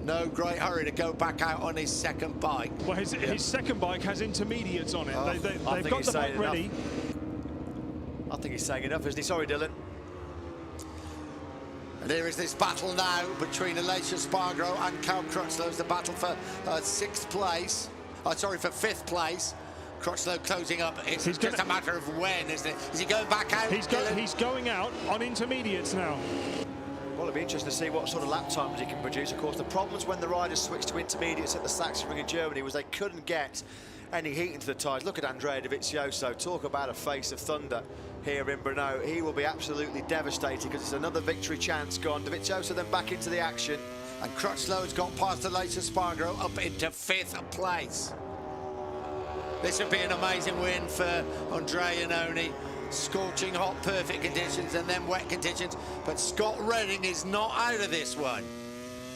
No great hurry to go back out on his 2nd bike. Well, his 2nd bike has intermediates on it. Oh, They've got the bike ready. I think he's saying enough, isn't he? Sorry, Dylan. And here is this battle now between Aleix Espargaro and Cal Crutchlow. It's the battle for 6th place. Sorry, for 5th place. Crutchlow closing up. It's He's just a matter of when, isn't it? Is he going back out? He's going out on intermediates now. Well, it'll be interesting to see what sort of lap times he can produce. Of course, the problems when the riders switched to intermediates at the Sachsenring in Germany was they couldn't get any heat into the tyres. Look at Andrea Dovizioso. Talk about a face of thunder here in Brno. He will be absolutely devastated because it's another victory chance gone. Dovizioso then back into the action. And Crutchlow has got past the Laser Spargo up into 5th place. This would be an amazing win for Andrea Iannone. Scorching hot, perfect conditions and then wet conditions. But Scott Redding is not out of this one.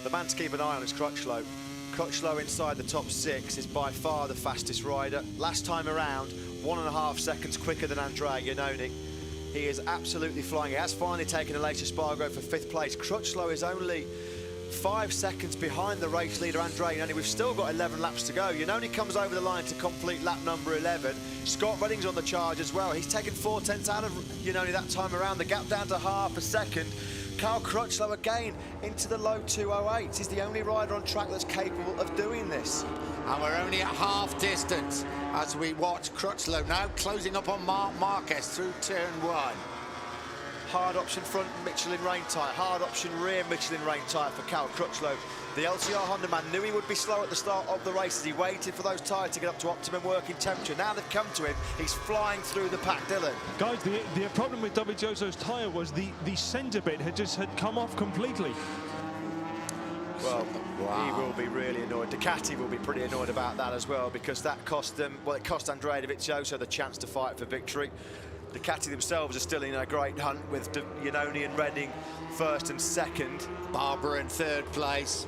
The man to keep an eye on is Crutchlow. Crutchlow inside the top 6 is by far the fastest rider. Last time around, 1.5 seconds quicker than Andrea Iannone. He is absolutely flying. He has finally taken a Laser Spargo for 5th place. Crutchlow is only 5 seconds behind the race leader, Andrea Iannone. We've still got 11 laps to go. Iannone comes over the line to complete lap number 11. Scott Redding's on the charge as well. He's taken 4/10 out of Iannone that time around. The gap down to half a second. Cal Crutchlow again into the low 2:08s. He's the only rider on track that's capable of doing this. And we're only at half distance as we watch Crutchlow now closing up on Marc Marquez through turn 1. Hard option front Michelin rain tyre, hard option rear Michelin rain tyre for Cal Crutchlow. The LCR Honda man knew he would be slow at the start of the race as he waited for those tyres to get up to optimum working temperature. Now they've come to him, he's flying through the pack, Dylan. Guys, the problem with Dovizioso's tyre was the centre bit had come off completely. Well, he will be really annoyed. Ducati will be pretty annoyed about that as well because that cost them, well, it cost Andrea Dovizioso the chance to fight for victory. Ducati themselves are still in a great hunt with Iannone and Redding 1st and 2nd. Barber in 3rd place.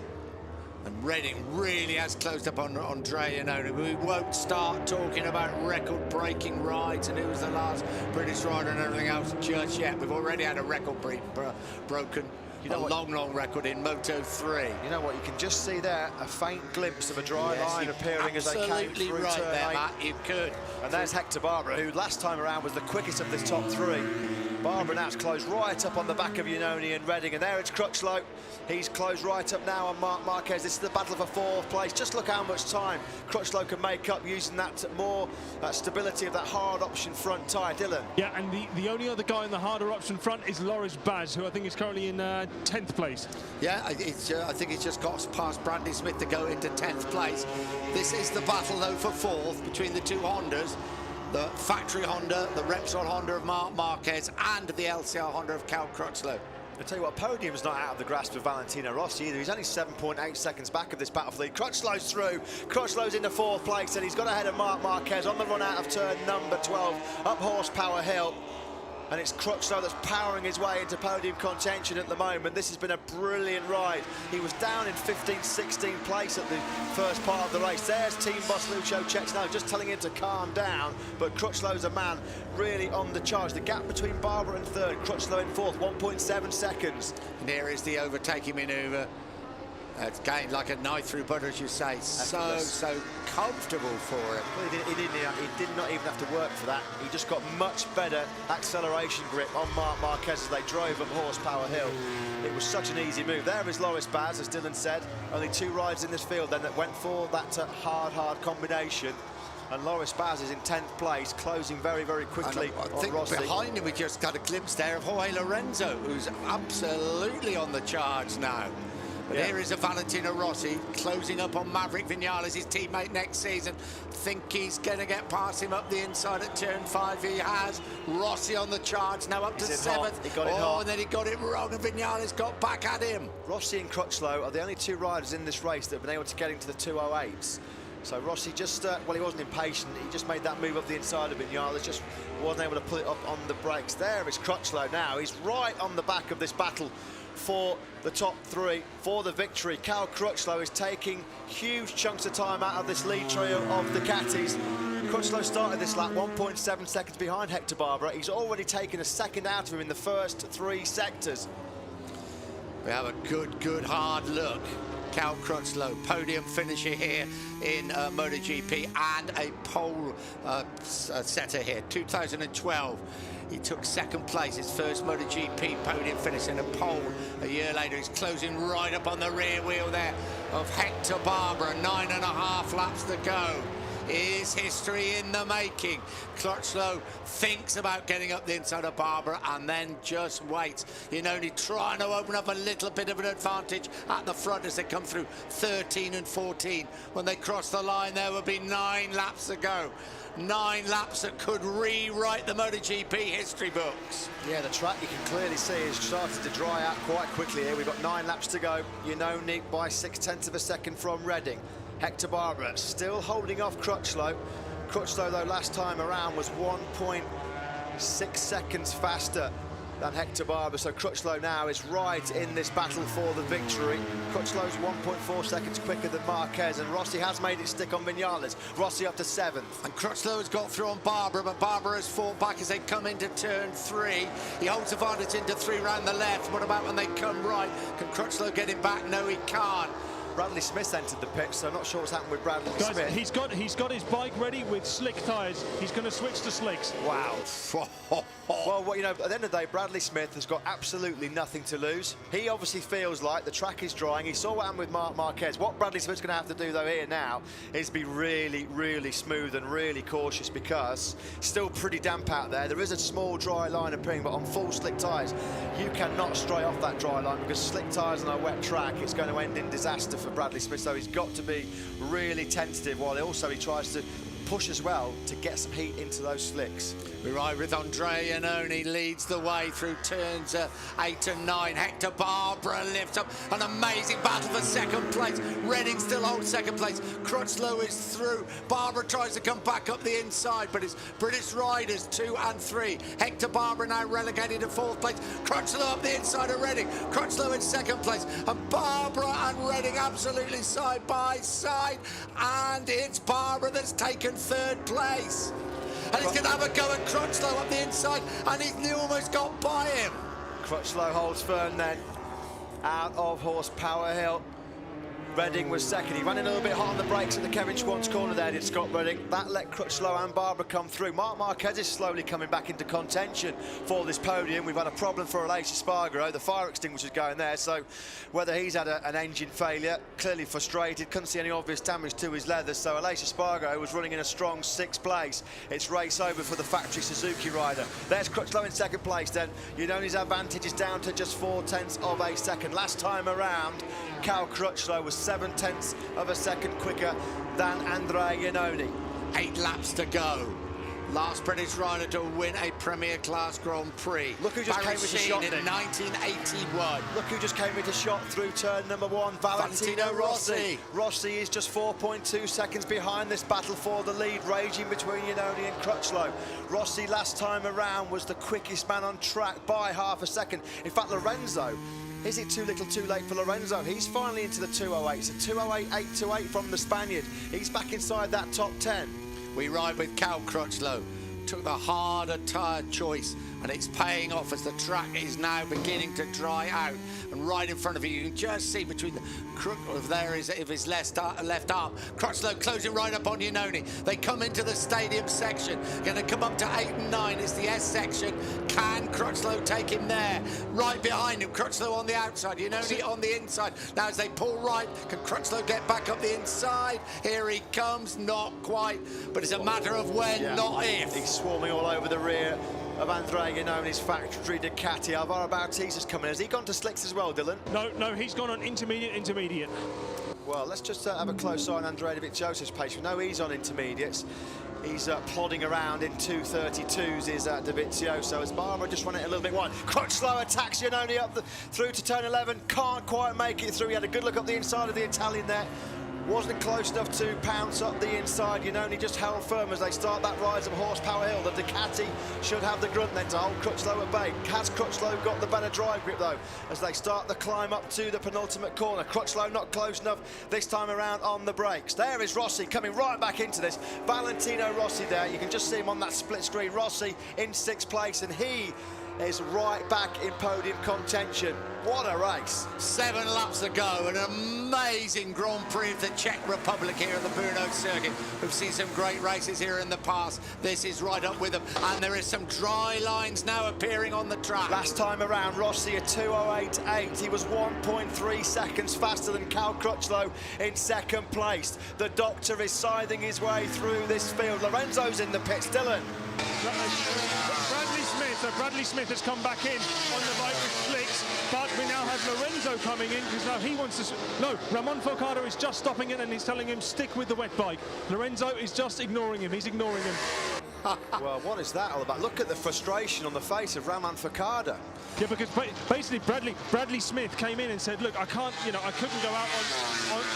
And Redding really has closed up on Andrea Iannone. We won't start talking about record-breaking rides and who's the last British rider and everything else just yet. We've already had a record broken. You know, long record in Moto3. You know what, you can just see there a faint glimpse of a dry line appearing as they came through right turn there, 8. Matt, you could. And there's Hector Barbara, who last time around was the quickest of this top 3. Barbara now's closed right up on the back of Iannone and Redding, and there it's Crutchlow. He's closed right up now on Marc Marquez. This is the battle for 4th place. Just look how much time Crutchlow can make up using that more stability of that hard option front tyre. Dylan. Yeah, and the only other guy in the harder option front is Loris Baz, who I think is currently in 10th place. Yeah, I think he's just got past Bradley Smith to go into 10th place. This is the battle, though, for 4th between the 2 Hondas. The factory Honda, the Repsol Honda of Marc Marquez, and the LCR Honda of Cal Crutchlow. I'll tell you what, podium's not out of the grasp of Valentino Rossi either. He's only 7.8 seconds back of this battle lead. Crutchlow's through. Crutchlow's into 4th place, and he's got ahead of Marc Marquez on the run out of turn number 12, up Horsepower Hill. And it's Crutchlow that's powering his way into podium contention at the moment. This has been a brilliant ride. He was down in 15th, 16th place at the first part of the race. There's team boss Lucio Cecchino just telling him to calm down, but Crutchlow's a man really on the charge. The gap between Barber and 3rd, Crutchlow in 4th, 1.7 seconds. And here is the overtaking manoeuvre. It's gained like a knife through butter, as you say. So comfortable for him. Well, he did not even have to work for that. He just got much better acceleration grip on Marc Marquez as they drove up Horsepower Hill. It was such an easy move. There is Loris Baz, as Dylan said. Only 2 rides in this field then that went for that hard combination. And Loris Baz is in 10th place, closing very, very quickly I on think Rossi. behind him we just got a glimpse there of Jorge Lorenzo, who's absolutely on the charge now. But here is a Valentino Rossi closing up on Maverick Vinales, his teammate next season. Think he's going to get past him up the inside at turn 5. He has. Rossi on the charge, now up to 7th. He got it hot. And then he got it wrong, and Vinales got back at him. Rossi and Crutchlow are the only 2 riders in this race that have been able to get into the 208s. So Rossi just, well, he wasn't impatient. He just made that move up the inside of Vinales, just wasn't able to put it up on the brakes. There is Crutchlow now. He's right on the back of this battle for the top 3, for the victory. Cal Crutchlow is taking huge chunks of time out of this lead trio of Ducatis. Crutchlow started this lap 1.7 seconds behind Hector Barbara. He's already taken a second out of him in the first 3 sectors. We have a good hard look. Cal Crutchlow, podium finisher here in MotoGP and a pole setter here. 2012, he took 2nd place, his first MotoGP podium finish in a pole. A year later, he's closing right up on the rear wheel there of Hector Barbara. 9.5 laps to go. is history in the making. Crutchlow thinks about getting up the inside of Barber and then just waits. Iannone trying to open up a little bit of an advantage at the front as they come through 13 and 14. When they cross the line, there will be 9 laps to go. 9 laps that could rewrite the MotoGP history books. Yeah, the track you can clearly see is starting to dry out quite quickly here. We've got 9 laps to go. Iannone by 0.6 of a second from Redding. Hector Barber still holding off Crutchlow. Crutchlow, though, last time around was 1.6 seconds faster than Hector Barber. So Crutchlow now is right in this battle for the victory. Crutchlow's 1.4 seconds quicker than Marquez, and Rossi has made it stick on Vinales. Rossi up to 7th. And Crutchlow has got through on Barber, but Barber has fought back as they come into turn 3. He holds advantage into 3 round the left. What about when they come right? Can Crutchlow get him back? No, he can't. Bradley Smith entered the pit, so I'm not sure what's happened with Bradley Guys, Smith. he's got his bike ready with slick tyres. He's going to switch to slicks. Wow. Well, you know, at the end of the day, Bradley Smith has got absolutely nothing to lose. He obviously feels like the track is drying. He saw what happened with Marquez. What Bradley Smith's going to have to do, though, here now is be really, really smooth and really cautious, because it's still pretty damp out there. There is a small dry line appearing, but on full slick tyres, you cannot stray off that dry line, because slick tyres on a wet track, it's going to end in disaster for Bradley Smith. So he's got to be really tentative, while also he tries to push as well to get some heat into those slicks. We ride with Andrea Iannone, leads the way through turns 8 and 9. Hector Barber lifts up an amazing battle for second place. Redding still holds second place. Crutchlow is through. Barber tries to come back up the inside, but it's British riders 2 and 3. Hector Barber now relegated to 4th place. Crutchlow up the inside of Redding. Crutchlow in 2nd place. And Barber and Redding absolutely side by side. And it's Barber that's taken 3rd place. And he's going to have a go at Crutchlow up the inside, and he's almost got by him. Crutchlow holds firm then, out of Horsepower Hill. Redding was 2nd. He ran in a little bit hot on the brakes at the Kevin Schwantz corner there, did Scott Redding. That let Crutchlow and Barber come through. Marc Marquez is slowly coming back into contention for this podium. We've had a problem for Aleix Espargaro. The fire extinguisher's going there, so whether he's had an engine failure, clearly frustrated, couldn't see any obvious damage to his leathers, so Aleix Espargaro was running in a strong 6th place. It's race over for the factory Suzuki rider. There's Crutchlow in 2nd place then. Iannone's advantage is down to just 0.4 of a second. Last time around, Cal Crutchlow was 0.7 of a second quicker than Andrea Iannone. 8 laps to go. Last British rider to win a Premier Class Grand Prix. Look who just Barry came with a Sheene shot in then. 1981. Look who just came with a shot through turn number 1, Valentino Rossi. Rossi is just 4.2 seconds behind this battle for the lead, raging between Iannone and Crutchlow. Rossi last time around was the quickest man on track by half a second. In fact, Lorenzo, is it too little too late for Lorenzo? He's finally into the 208, so 208.828 from the Spaniard. He's back inside that top 10. We ride with Cal Crutchlow. Took the harder tyre choice, and it's paying off as the track is now beginning to dry out. And right in front of you can just see between the crook of his left arm. Crutchlow closing right up on Iannone. They come into the stadium section. Going to come up to 8 and 9. It's the S section. Can Crutchlow take him there? Right behind him, Crutchlow on the outside, Iannone on the inside. Now as they pull right, can Crutchlow get back up the inside? Here he comes, not quite, but it's a matter of when, not if. He's swarming all over the rear of Andrea Iannone's factory Ducati. Alvaro Bautista's coming. Has he gone to slicks as well, Dylan? No, he's gone on intermediate. Well, let's just have a close eye on Andrea Dovizioso's pace. We know he's on intermediates. He's plodding around in 2:32s is Dovizioso, as Barber just run it a little bit wide. Crutchlow attacks Iannone up through to turn 11. Can't quite make it through. He had a good look up the inside of the Italian there. Wasn't close enough to pounce up the inside. Iannone just held firm as they start that rise of Horsepower Hill. The Ducati should have the grunt then to hold Crutchlow at bay. Has Crutchlow got the better drive grip though as they start the climb up to the penultimate corner? Crutchlow not close enough this time around on the brakes. There is Rossi coming right back into this. Valentino Rossi there. You can just see him on that split screen. Rossi in 6th place, and he is right back in podium contention. What a race. 7 laps to go. An amazing Grand Prix of the Czech Republic here at the Brno circuit. We've seen some great races here in the past. This is right up with them. And there is some dry lines now appearing on the track. Last time around, Rossi a 2:08.8. He was 1.3 seconds faster than Cal Crutchlow in second place. The doctor is scything his way through this field. Lorenzo's in the pits. Dylan. Bradley Smith has come back in on the bike with slicks, but we now have Lorenzo coming in because now he wants to... No, Ramon Forcado is just stopping it and he's telling him stick with the wet bike. Lorenzo is just ignoring him. He's ignoring him. Well, what is that all about? Look at the frustration on the face of Ramon Forcado. Yeah, because basically Bradley Smith came in and said, look, I can't, I couldn't go out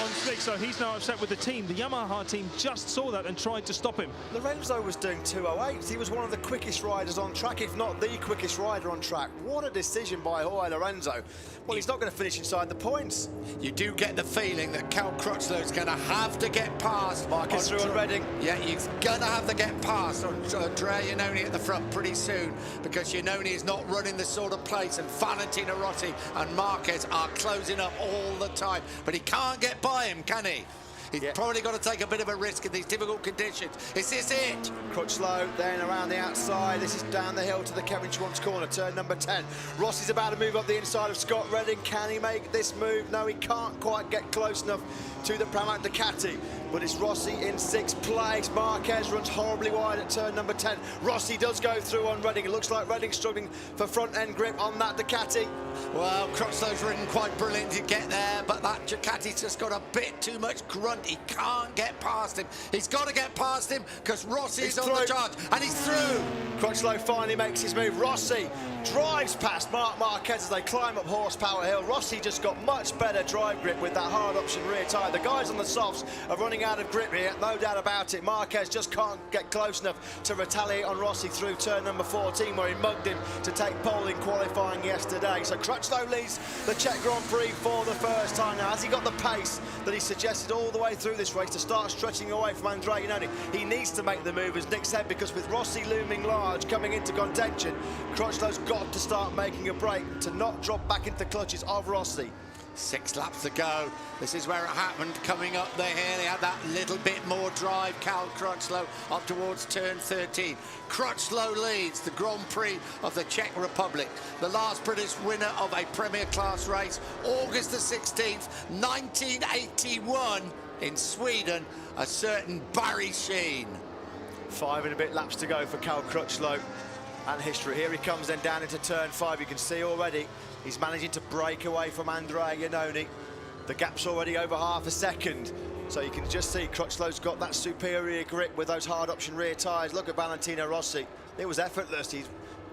on slick, so he's now upset with the team. The Yamaha team just saw that and tried to stop him. Lorenzo was doing 2:08. He was one of the quickest riders on track, if not the quickest rider on track. What a decision by Jorge Lorenzo. Well, he's not going to finish inside the points. You do get the feeling that Cal Crutchlow is going to have to get past Marcus through on Reading. Yeah, he's going to have to get past Andrea Iannone at the front pretty soon, because Iannone is not running the sort of place, and Valentino Rossi and Marquez are closing up all the time. But he can't get by him, can he? He's probably got to take a bit of a risk in these difficult conditions. Is this it? Crutchlow then around the outside. This is down the hill to the Kevin Schwantz corner, turn number 10. Rossi's about to move up the inside of Scott Redding. Can he make this move? No, he can't quite get close enough to the Pramac Ducati. But it's Rossi in 6th place. Marquez runs horribly wide at turn number 10. Rossi does go through on Redding. It looks like Redding's struggling for front-end grip on that Ducati. Well, Crutchlow's ridden quite brilliant to get there, but that Ducati's just got a bit too much grunt. He can't get past him. He's got to get past him because Rossi's on the charge, and he's through. Crutchlow finally makes his move. Rossi drives past Marc Marquez as they climb up Horsepower Hill. Rossi just got much better drive grip with that hard option rear tyre. The guys on the softs are running out of grip here, no doubt about it. Marquez just can't get close enough to retaliate on Rossi through turn number 14, where he mugged him to take pole in qualifying yesterday. So Crutchlow leads the Czech Grand Prix for the first time now. Has he got the pace that he suggested all the way through this race to start stretching away from Andrea Iannone? He needs to make the move, as Nick said, because with Rossi looming large coming into contention, Crutchlow's got to start making a break to not drop back into the clutches of Rossi. 6 laps to go. This is where it happened, coming up the hill. He had that little bit more drive, Cal Crutchlow, up towards turn 13. Crutchlow leads the Grand Prix of the Czech Republic. The last British winner of a Premier Class race, August the 16th, 1981 in Sweden, a certain Barry Sheen. 5 and a bit laps to go for Cal Crutchlow and history. Here he comes then down into turn 5. You can see already he's managing to break away from Andrea Iannone. The gap's already over half a second. So you can just see Crutchlow's got that superior grip with those hard option rear tyres. Look at Valentino Rossi. It was effortless. He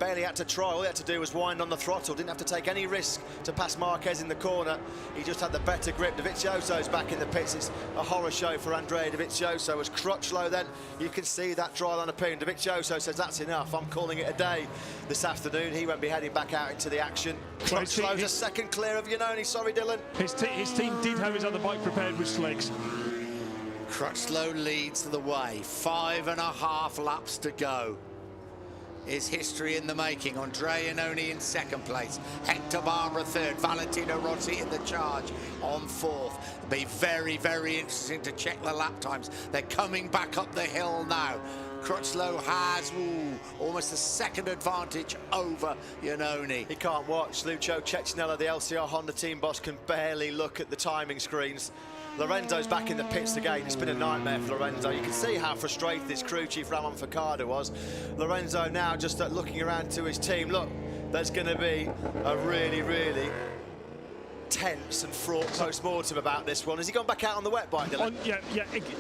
barely had to try. All he had to do was wind on the throttle. Didn't have to take any risk to pass Marquez in the corner. He just had the better grip. Dovizioso's back in the pits. It's a horror show for Andrea Dovizioso. As Crutchlow then, you can see that dry line appearing. Dovizioso says that's enough. I'm calling it a day this afternoon. He won't be heading back out into the action. Crutchlow's a second clear of Iannone. Sorry, Dylan. His team did have his other bike prepared with slicks. Crutchlow leads the way. 5.5 laps to go. Is history in the making. Andrea Iannone in 2nd place, Hector Barber 3rd, Valentino Rossi in the charge on 4th. It'll be very, very interesting to check the lap times. They're coming back up the hill now. Crutchlow has almost a second advantage over Iannone. He can't watch. Lucio Cecchinello, the LCR Honda team boss, can barely look at the timing screens. Lorenzo's back in the pits again. It's been a nightmare for Lorenzo. You can see how frustrated this crew chief Ramon Forcado was. Lorenzo now just looking around to his team. Look, there's going to be a really, really tense and fraught post-mortem about this one. Has he gone back out on the wet bike, Dylan? Yeah,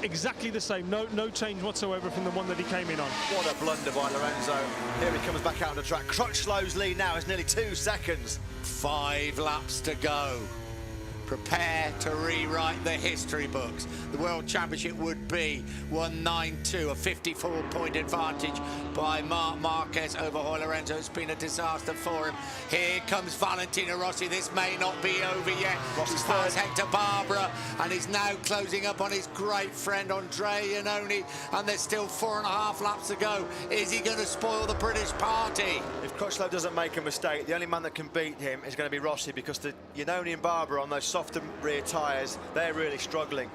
exactly the same. No change whatsoever from the one that he came in on. What a blunder by Lorenzo. Here he comes back out on the track. Crutchlow's lead now is nearly 2 seconds. 5 laps to go. Prepare to rewrite the history books. The World Championship would be 192, a 54-point advantage by Marc Marquez over Jorge Lorenzo. It's been a disaster for him. Here comes Valentino Rossi. This may not be over yet. He's past Hector Barbera, and he's now closing up on his great friend Andrea Iannone, and there's still 4.5 laps to go. Is he going to spoil the British party? If Crutchlow doesn't make a mistake, the only man that can beat him is going to be Rossi, because the Iannone and Barbera on those softer rear tyres, they're really struggling.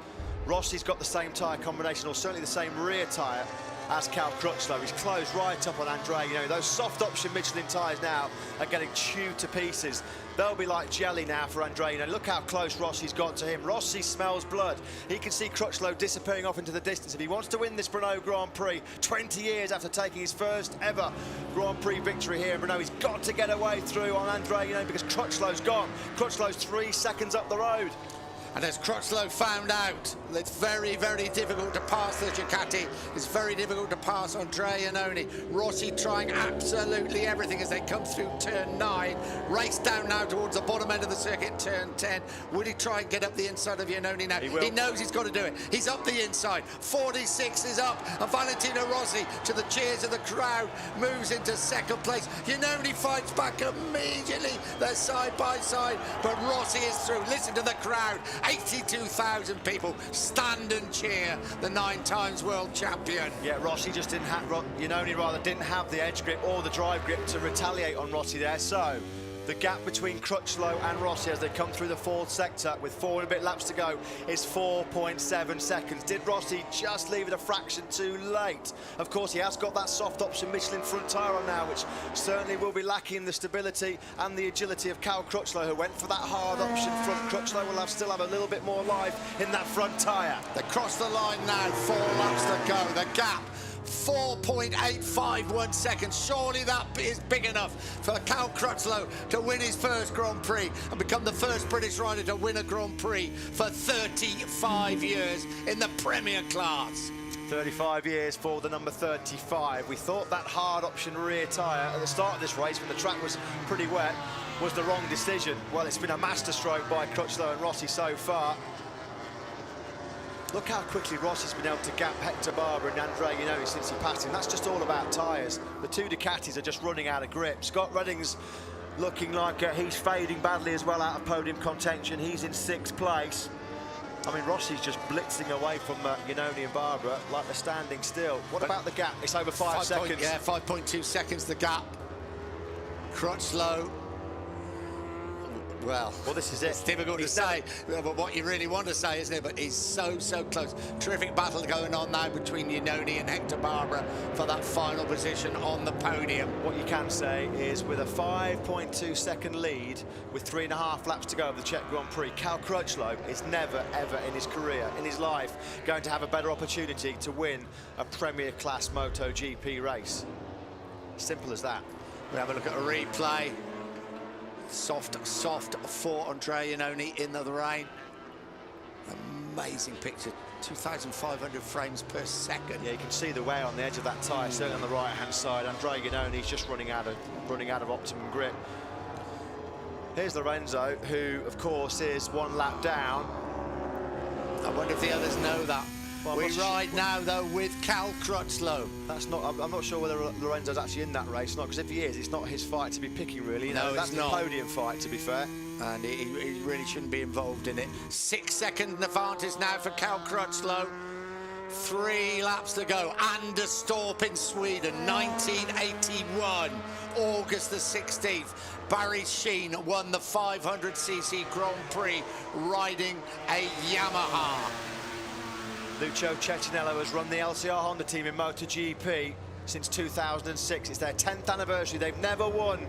Rossi's got the same tyre combination, or certainly the same rear tyre as Cal Crutchlow. He's closed right up on Andrea Iannone. Those soft option Michelin tyres now are getting chewed to pieces. They'll be like jelly now for Andrea Iannone. Look how close Rossi's got to him. Rossi smells blood. He can see Crutchlow disappearing off into the distance. If he wants to win this Brno Grand Prix 20 years after taking his first ever Grand Prix victory here in Brno, he's got to get away through on Andrea Iannone, because Crutchlow's gone. Crutchlow's 3 seconds up the road. And as Crutchlow found out, it's very, very difficult to pass the Ducati. It's very difficult to pass Andrea Iannone. Rossi trying absolutely everything as they come through turn 9. Race down now towards the bottom end of the circuit, turn 10. Would he try and get up the inside of Iannone now? He knows he's got to do it. He's up the inside. 46 is up. And Valentino Rossi, to the cheers of the crowd, moves into second place. Iannone fights back immediately. They're side by side, but Rossi is through. Listen to the crowd. 82,000 people stand and cheer the 9 times world champion. Yeah, Rossi just didn't have, Iannone rather, didn't have the edge grip or the drive grip to retaliate on Rossi there. So the gap between Crutchlow and Rossi as they come through the 4th sector with 4 and a bit laps to go is 4.7 seconds. Did Rossi just leave it a fraction too late? Of course, he has got that soft option Michelin front tyre on now, which certainly will be lacking the stability and the agility of Cal Crutchlow, who went for that hard option front. Crutchlow will still have a little bit more life in that front tyre. They cross the line now, 4 laps to go. The gap, 4.851 seconds. Surely that is big enough for Cal Crutchlow to win his first Grand Prix and become the first British rider to win a Grand Prix for 35 years in the Premier class. 35 years for the number 35. We thought that hard option rear tyre at the start of this race, when the track was pretty wet, was the wrong decision. Well, it's been a masterstroke by Crutchlow and Rossi so far. Look how quickly Rossi's been able to gap Hector Barbera and Andrea Iannone since he passed him. That's just all about tyres. The 2 Ducatis are just running out of grip. Scott Redding's looking like he's fading badly as well out of podium contention. He's in 6th place. I mean, Rossi's just blitzing away from Iannone and Barbera like they're standing still. What about the gap? It's over 5 seconds. Yeah, 5.2 seconds the gap. Crutchlow. Well, this is it. It's difficult to say, but what you really want to say, isn't it? But he's so close. Terrific battle going on now between Iannone and Hector Barbera for that final position on the podium. What you can say is, with a 5.2 second lead, with 3.5 laps to go of the Czech Grand Prix, Cal Crutchlow is never, ever in his career, in his life, going to have a better opportunity to win a Premier Class MotoGP race. Simple as that. We have a look at a replay. Soft for Andrea Iannone in the rain. Amazing picture. 2,500 frames per second. Yeah, you can see the wear on the edge of that tyre, certainly on the right-hand side. Andrea Iannone's just running out of optimum grip. Here's Lorenzo, who, of course, is 1 lap down. I wonder if the others know that. Well, we ride now, though, with Cal Crutchlow. I'm not sure whether Lorenzo's actually in that race, not because if he is, it's not his fight to be picking, really. No, that's it's not. the podium fight, to be fair. And he really shouldn't be involved in it. 6 second advantage now for Cal Crutchlow. 3 laps to go. Anderstorp in Sweden, 1981, August the 16th. Barry Sheen won the 500cc Grand Prix riding a Yamaha. Lucio Cecchinello has run the LCR Honda team in MotoGP since 2006. It's their 10th anniversary. They've never won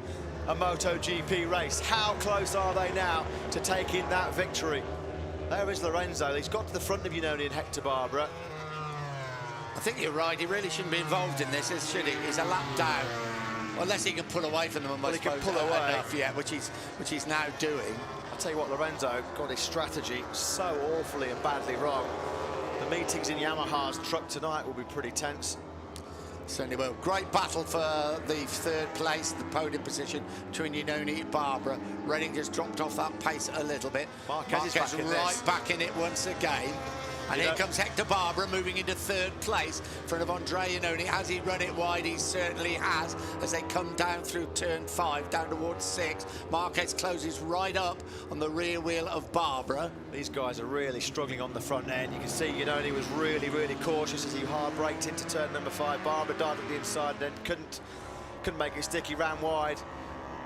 a MotoGP race. How close are they now to taking that victory? There is Lorenzo. He's got to the front of Iannone and Hector Barbera. I think you're right. He really shouldn't be involved in this, should he? He's a lap down. Unless he can pull away from them, well, he can pull away enough, yeah, which he's now doing. I'll tell you what, Lorenzo got his strategy so awfully and badly wrong. The meetings in Yamaha's truck tonight will be pretty tense. Certainly will. Great battle for the third place, the podium position between Iannone and Barbara. Redding just dropped off that pace a little bit. Marquez is back in it once again. And here comes Hector Barbara moving into third place in front of Andre Iannone. Has he run it wide? He certainly has, as they come down through turn 5, down towards 6. Marquez closes right up on the rear wheel of Barbara. These guys are really struggling on the front end. You can see Iannone was really, really cautious as he hard braked into turn number 5. Barbara dived at the inside and then couldn't make it stick. He ran wide.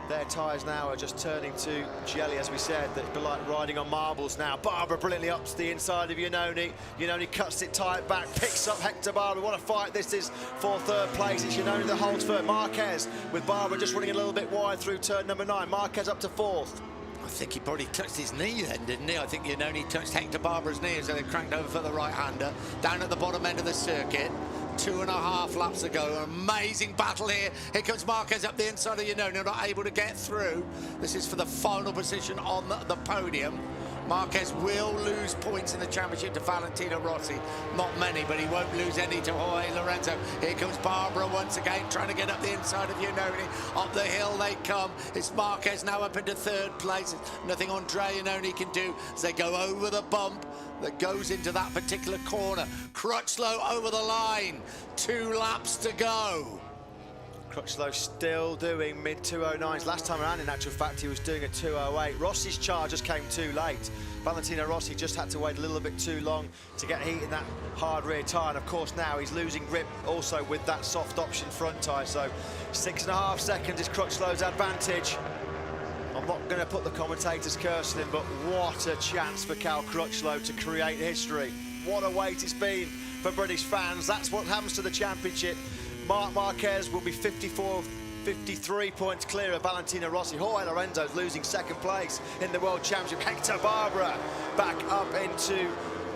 Their tyres now are just turning to jelly, as we said. They're like riding on marbles now. Barbara brilliantly up to the inside of Iannone. Iannone cuts it tight back, picks up Hector Barbara. What a fight this is for third place. It's Iannone that holds third. Marquez with Barbara just running a little bit wide through turn number 9. Marquez up to 4th. I think he probably touched his knee then, didn't he? I think Iannone touched Hector Barbara's knee as they cranked over for the right-hander. Down at the bottom end of the circuit. 2.5 laps ago. Amazing battle here. Here comes Marquez up the inside of Iannone, not able to get through. This is for the final position on the podium. Marquez will lose points in the championship to Valentino Rossi. Not many, but he won't lose any to Jorge Lorenzo. Here comes Barbara once again, trying to get up the inside of Iannone. Up the hill they come. It's Marquez now up into third place. Nothing Andre Iannone can do as they go over the bump that goes into that particular corner. Crutchlow over the line. 2 laps to go. Crutchlow still doing mid-209s. Last time around, in actual fact, he was doing a 208. Rossi's charge just came too late. Valentino Rossi just had to wait a little bit too long to get heat in that hard rear tyre. And of course, now he's losing grip also with that soft option front tyre. So 6.5 seconds is Crutchlow's advantage. I'm not going to put the commentator's curse in him, but what a chance for Cal Crutchlow to create history. What a wait it's been for British fans. That's what happens to the championship. Marc Marquez will be 53 points clear of Valentino Rossi. Jorge Lorenzo's losing second place in the World Championship. Hector Barbara back up into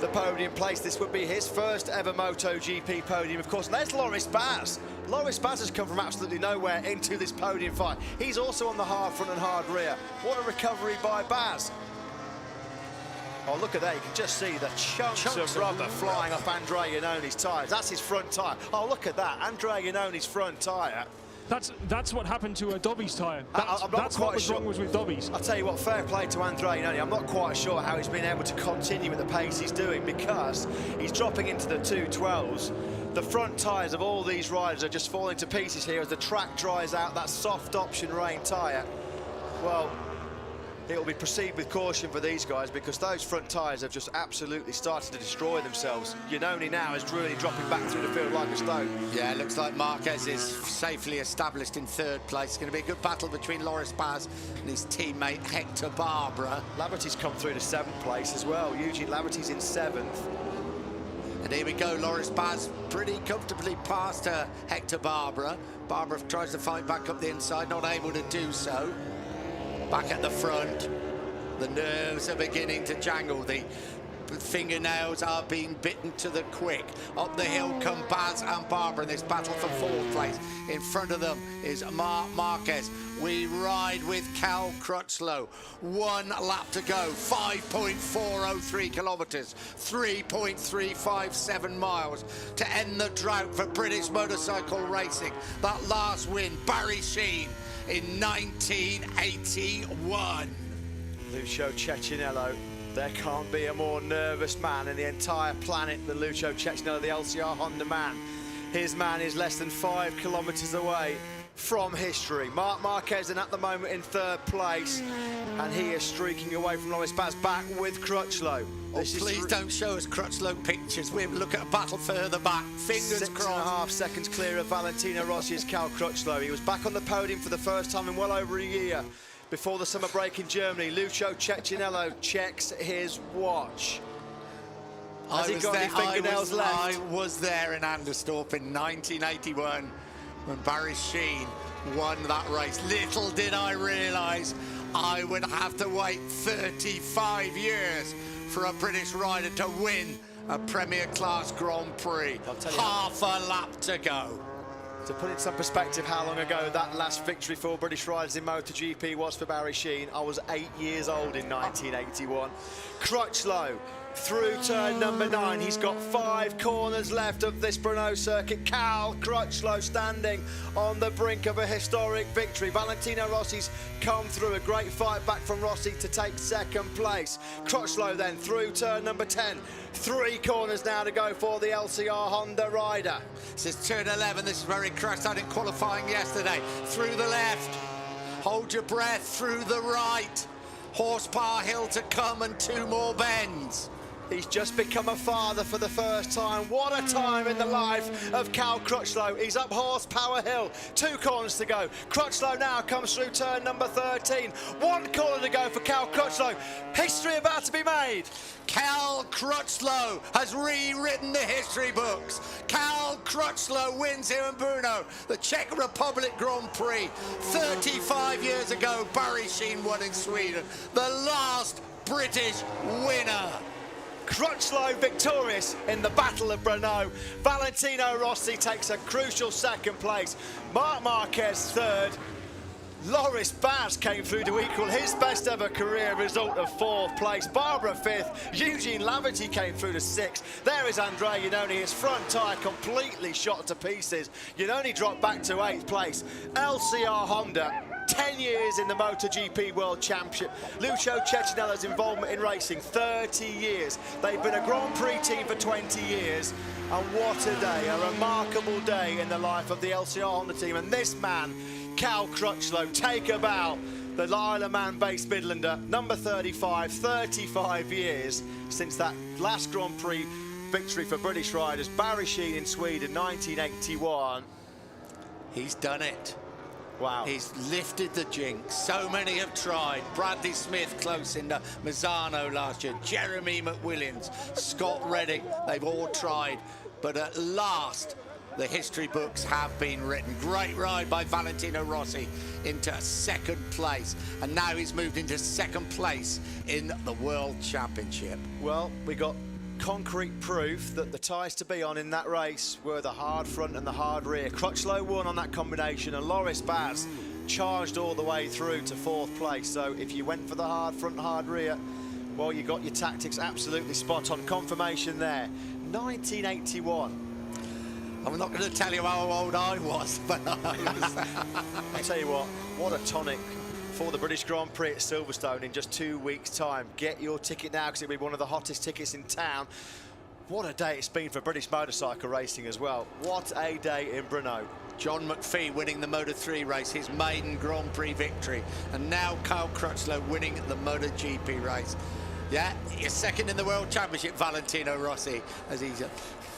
the podium place. This would be his first ever MotoGP podium, of course. And there's Loris Baz. Loris Baz has come from absolutely nowhere into this podium fight. He's also on the hard front and hard rear. What a recovery by Baz. Oh, look at that. You can just see the chunks of rubber flying off Andre Iannone's tyres. That's his front tyre. Oh, look at that. Andre Iannone's front tyre. That's what happened to Dobby's tyre. That's what was wrong with Dobby's. I'll tell you what, fair play to Andre Iannone. I'm not quite sure how he's been able to continue at the pace he's doing, because he's dropping into the 212s. The front tyres of all these riders are just falling to pieces here as the track dries out. That soft option rain tyre, well, it'll be proceed with caution for these guys, because those front tyres have just absolutely started to destroy themselves. Iannone now is really dropping back through the field like a stone. Yeah, it looks like Marquez is safely established in third place. It's going to be a good battle between Loris Baz and his teammate Hector Barbara. Laverty's come through to 7th place as well. Eugene Laverty's in 7th. And here we go, Loris Baz pretty comfortably past Hector Barbara. Barbara tries to fight back up the inside, not able to do so. Back at the front, the nerves are beginning to jangle. The fingernails are being bitten to the quick. Up the hill come Baz and Barbara in this battle for 4th place. In front of them is Marc Marquez. We ride with Cal Crutchlow. 1 lap to go, 5.403 kilometres, 3.357 miles to end the drought for British motorcycle racing. That last win, Barry Sheene, in 1981. Lucio Cecchinello. There can't be a more nervous man in the entire planet than Lucio Cecchinello, the LCR Honda man. His man is less than 5 kilometres away from history. Marc Marquez at the moment in 3rd place, and he is streaking away from Loris Baz, back with Crutchlow. Please don't show us Crutchlow pictures. We'll look at a battle further back. Fingers crossed. 6.5 seconds clear of Valentino Rossi's Cal Crutchlow. He was back on the podium for the first time in well over a year before the summer break in Germany. Lucio Cecchinello checks his watch. Has he got any fingernails left? I was there in Anderstorp in 1981 when Barry Sheene won that race. Little did I realise I would have to wait 35 years for a British rider to win a Premier Class Grand Prix. Half a lap to go. To put in some perspective how long ago that last victory for British riders in MotoGP was for Barry Sheene, I was 8 years old in 1981. Crutchlow through turn number 9. He's got 5 corners left of this Brno circuit. Cal Crutchlow standing on the brink of a historic victory. Valentino Rossi's come through, a great fight back from Rossi to take 2nd place. Crutchlow then through turn number 10. 3 corners now to go for the LCR Honda rider. This is turn 11. This is where he crashed out in qualifying yesterday. Through the left, hold your breath, through the right. Horsepower hill to come and 2 more bends. He's just become a father for the first time. What a time in the life of Cal Crutchlow. He's up Horsepower Hill, 2 corners to go. Crutchlow now comes through turn number 13. 1 corner to go for Cal Crutchlow. History about to be made. Cal Crutchlow has rewritten the history books. Cal Crutchlow wins here in Brno, the Czech Republic Grand Prix. 35 years ago, Barry Sheen won in Sweden, the last British winner. Crutchlow victorious in the Battle of Brno. Valentino Rossi takes a crucial 2nd place. Marc Marquez 3rd. Loris Baz came through to equal his best ever career result of 4th place. Barbara 5th. Eugene Laverty came through to 6th. There is Andrea Iannone, his front tyre completely shot to pieces. Iannone dropped back to 8th place. LCR Honda, 10 years in the MotoGP World Championship. Lucio Cecchinella's involvement in racing, 30 years. They've been a Grand Prix team for 20 years. And what a day, a remarkable day in the life of the LCR Honda team. And this man, Cal Crutchlow, take a bow. The Isle of Man-based Midlander, number 35, 35 years since that last Grand Prix victory for British riders. Barry Sheen in Sweden, 1981. He's done it. Wow. He's lifted the jinx. So many have tried. Bradley Smith close in the Mazzano last year. Jeremy McWilliams, Scott Redding. They've all tried. But at last, the history books have been written. Great ride by Valentino Rossi into 2nd place. And now he's moved into 2nd place in the World Championship. Well, we got concrete proof that the tyres to be on in that race were the hard front and the hard rear. Crutchlow won on that combination, and Loris Baz charged all the way through to 4th place. So if you went for the hard front and hard rear, well, you got your tactics absolutely spot on. Confirmation there. 1981. I'm not going to tell you how old I was, but I'll tell you what a tonic for the British Grand Prix at Silverstone in just 2 weeks' time. Get your ticket now, because it'll be one of the hottest tickets in town. What a day it's been for British motorcycle racing as well. What a day in Brno. John McPhee winning the Moto3 race, his maiden Grand Prix victory. And now Cal Crutchlow winning the MotoGP race. Yeah, you're 2nd in the World Championship, Valentino Rossi, as he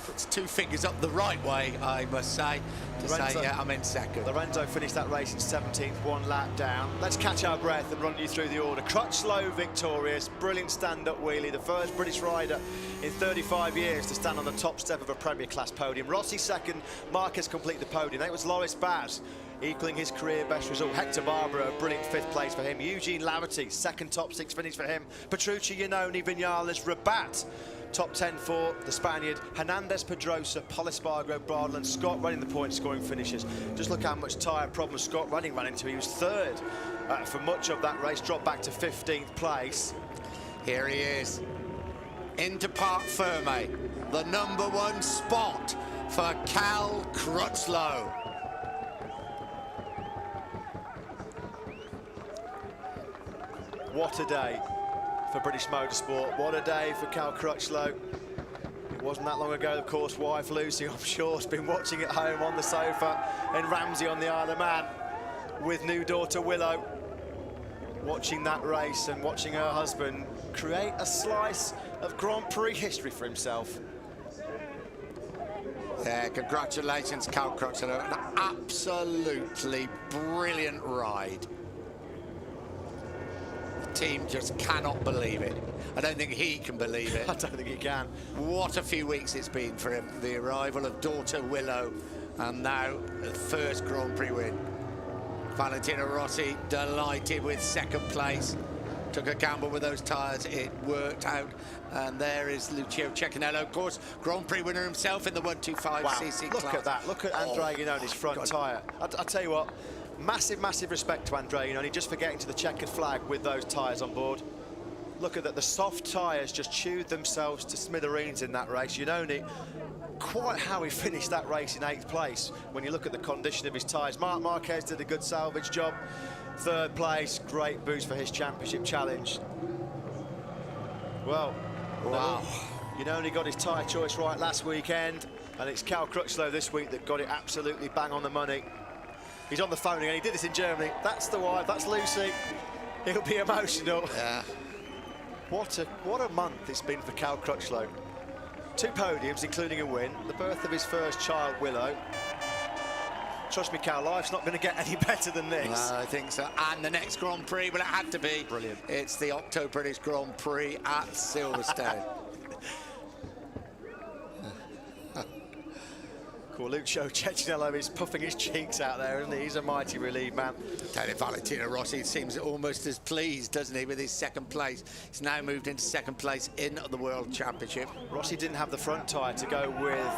puts 2 fingers up the right way, I must say, to say, yeah, I'm in 2nd. Lorenzo finished that race in 17th, 1 lap down. Let's catch our breath and run you through the order. Crutchlow victorious, brilliant stand-up wheelie, the first British rider in 35 years to stand on the top step of a Premier Class podium. Rossi 2nd, Marquez complete the podium. That was Loris Baz, equaling his career best result. Hector Barbera, a brilliant 5th place for him. Eugene Laverty, 2nd top 6 finish for him. Petrucci, Iannone, Vinales, Rabat, top 10 for the Spaniard. Hernandez, Pedrosa, Polispargo, Bradland, Scott Redding, the point scoring finishes. Just look how much tyre problems Scott Redding ran into. He was 3rd for much of that race, dropped back to 15th place. Here he is, into Parc Ferme, the #1 spot for Cal Crutchlow. What a day for British motorsport. What a day for Cal Crutchlow. It wasn't that long ago, of course, wife Lucy, I'm sure, has been watching at home on the sofa in Ramsey on the Isle of Man with new daughter Willow, watching that race and watching her husband create a slice of Grand Prix history for himself. Yeah, congratulations, Cal Crutchlow. An absolutely brilliant ride. The team just cannot believe it. I don't think he can believe it. I don't think he can. What a few weeks it's been for him. The arrival of daughter Willow, and now the first Grand Prix win. Valentino Rossi delighted with 2nd place. Took a gamble with those tyres, it worked out. And there is Lucio Cecchinella's, of course, Grand Prix winner himself in the 125cc class. Look at that, look at Andrea Iannone's front tyre. I'll tell you what, massive, massive respect to Andrea Iannone, just for getting to the checkered flag with those tyres on board. look at that, the soft tyres just chewed themselves to smithereens in that race. You know quite how he finished that race in 8th place when you look at the condition of his tyres. Marc Marquez did a good salvage job. 3rd place, great boost for his championship challenge. Well, wow. You know, he got his tyre choice right last weekend, and it's Cal Crutchlow this week that got it absolutely bang on the money. He's on the phone again. He did this in Germany. That's the wife, that's Lucy. He'll be emotional. Yeah. What a month it's been for Cal Crutchlow. 2 podiums, including a win. The birth of his first child, Willow. Trust me, Cal, life's not going to get any better than this. No, I think so. And the next Grand Prix, well, it had to be. Brilliant. It's the Octo British Grand Prix at Silverstone. Cool, Lucio Cecchinello is puffing his cheeks out there, isn't he? He's a mighty relieved man. Valentino Rossi seems almost as pleased, doesn't he, with his 2nd place. He's now moved into 2nd place in the World Championship. Rossi didn't have the front tyre to go with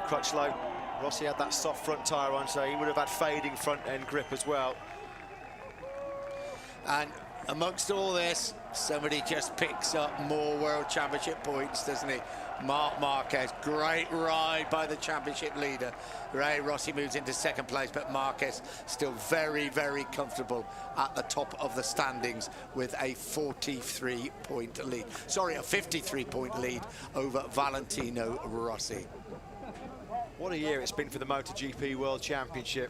Crutchlow. Rossi had that soft front tyre on, so he would have had fading front end grip as well. And amongst all this, somebody just picks up more World Championship points, doesn't he? Marc Marquez, great ride by the championship leader. Ray Rossi moves into 2nd place, but Marquez still very, very comfortable at the top of the standings with a 43-point lead. Sorry, a 53-point lead over Valentino Rossi. What a year it's been for the MotoGP World Championship.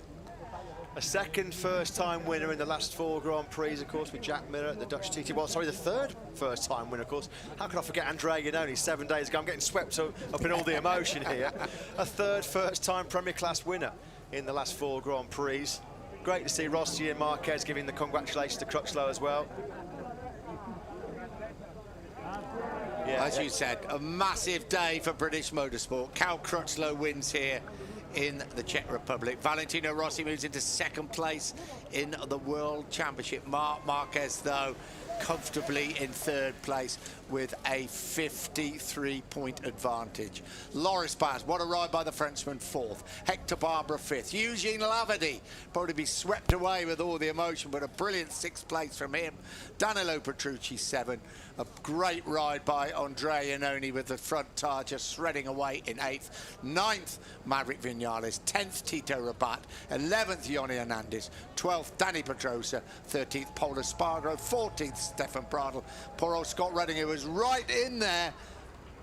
A 2nd first-time winner in the last 4 Grand Prix, of course, with Jack Miller at the Dutch TT. Well, sorry, the 3rd first-time winner, of course. How could I forget Andrea Iannone 7 days ago? I'm getting swept up in all the emotion here. A 3rd first-time Premier Class winner in the last 4 Grand Prix. Great to see Rossi and Marquez giving the congratulations to Crutchlow as well. Yeah, as you said, a massive day for British motorsport. Cal Crutchlow wins here in the Czech Republic. Valentino Rossi moves into 2nd place in the World Championship. Marc Marquez, though, comfortably in 3rd place with a 53-point advantage. Loris Baz, what a ride by the Frenchman, 4th. Hector Barbera, 5th. Eugene Laverde, probably be swept away with all the emotion, but a brilliant 6th place from him. Danilo Petrucci, 7th. A great ride by Andrea Iannone with the front tyre just shredding away in 8th. 9th, Maverick Vinales. 10th, Tito Rabat. 11th, Yoni Hernandez. 12th, Dani Pedrosa. 13th, Paul Espargaro. 14th, Stefan Bradl. Poor old Scott Redding, who was right in there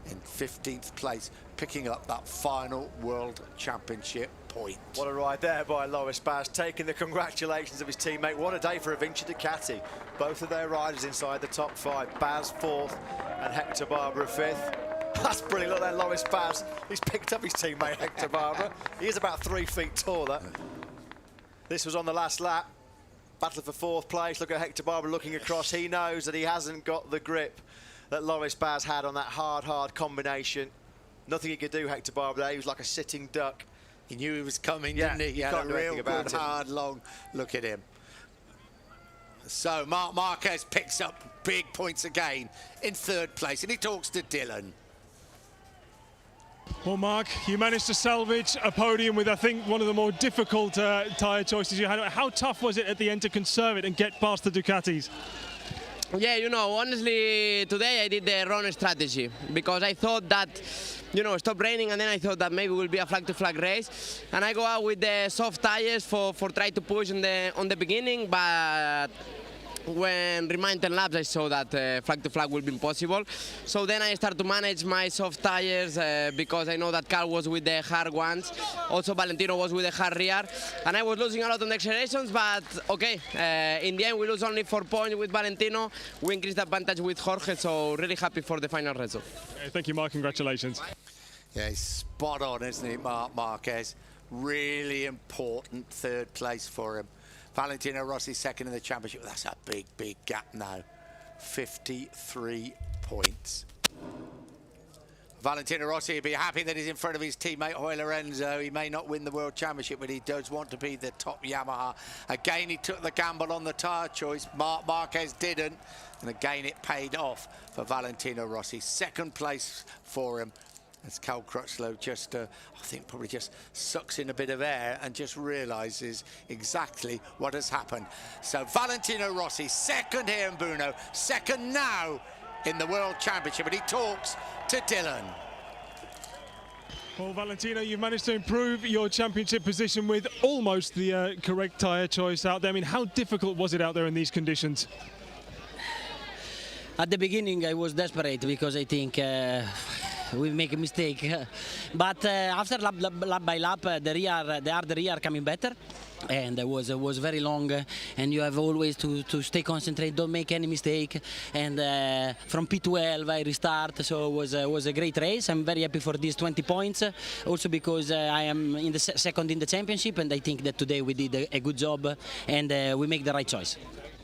in 15th place, picking up that final World Championship point. What a ride there by Loris Baz, taking the congratulations of his teammate. What a day for Avinci Ducati. Both of their riders inside the top 5. Baz 4th and Hector Barbera 5th. That's brilliant. Look there, Loris Baz. He's picked up his teammate Hector Barbera. He is about 3 feet taller. This was on the last lap. Battle for 4th place. Look at Hector Barbera looking across. He knows that he hasn't got the grip that Loris Baz had on that hard combination. Nothing he could do, Hector Barbera. He was like a sitting duck. He knew he was coming, didn't he? He had a real good, hard, long look at him. So Marc Marquez picks up big points again in 3rd place, and he talks to Dylan. Well, Marc, you managed to salvage a podium with, I think, one of the more difficult tyre choices you had. How tough was it at the end to conserve it and get past the Ducatis? Yeah, you know, honestly, today I did the wrong strategy because I thought that, you know, stop raining, and then I thought that maybe it will be a flag-to-flag race, and I go out with the soft tires for try to push on the beginning, but when remained 10 laps I saw that flag-to-flag will be impossible. So then I start to manage my soft tires because I know that Cal was with the hard ones. Also Valentino was with the hard rear. And I was losing a lot on the accelerations, but okay. In the end we lose only 4 points with Valentino. We increased the advantage with Jorge, so really happy for the final result. Thank you, Marc. Congratulations. Yeah, he's spot on, isn't he, Marc Marquez? Really important 3rd place for him. Valentino Rossi 2nd in the championship. That's a big, big gap now. 53 points. Valentino Rossi will be happy that he's in front of his teammate Jorge Lorenzo. He may not win the World Championship, but he does want to be the top Yamaha. Again, he took the gamble on the tyre choice. Marc Marquez didn't. And again, it paid off for Valentino Rossi. 2nd place for him. As Cal Crutchlow just, I think, probably just sucks in a bit of air and just realises exactly what has happened. So Valentino Rossi, 2nd here in Brno, 2nd now in the World Championship, and he talks to Dylan. Well, Valentino, you've managed to improve your championship position with almost the correct tyre choice out there. I mean, how difficult was it out there in these conditions? At the beginning, I was desperate because I think we make a mistake. But after lap by lap, the hard rear coming better. And it was very long, and you have always to stay concentrated, don't make any mistake. And from P12 I restart, so it was a great race. I'm very happy for these 20 points, also because I am in the second in the championship, and I think that today we did a good job, and we make the right choice.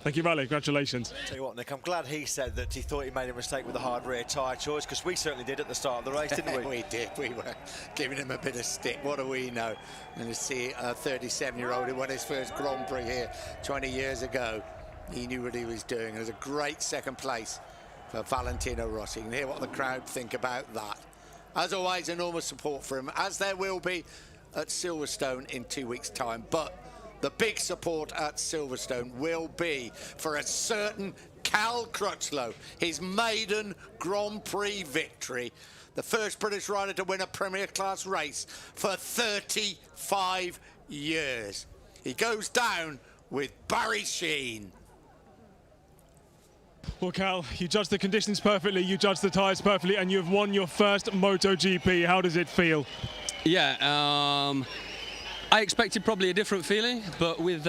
Thank you, Vale. Congratulations. Tell you what, Nick, I'm glad he said that he thought he made a mistake with the hard rear tyre choice, because we certainly did at the start of the race, didn't we? We did. We were giving him a bit of stick. What do we know? And to see a 37-year-old who won his first Grand Prix here 20 years ago, he knew what he was doing. It was a great second place for Valentino Rossi. You can hear what the crowd think about that. As always, enormous support for him, as there will be at Silverstone in 2 weeks' time. But the big support at Silverstone will be for a certain Cal Crutchlow, his maiden Grand Prix victory, the first British rider to win a Premier Class race for 35 years. He goes down with Barry Sheene. Well, Cal, you judged the conditions perfectly, you judged the tyres perfectly, and you've won your first MotoGP. How does it feel? Yeah, I expected probably a different feeling, but with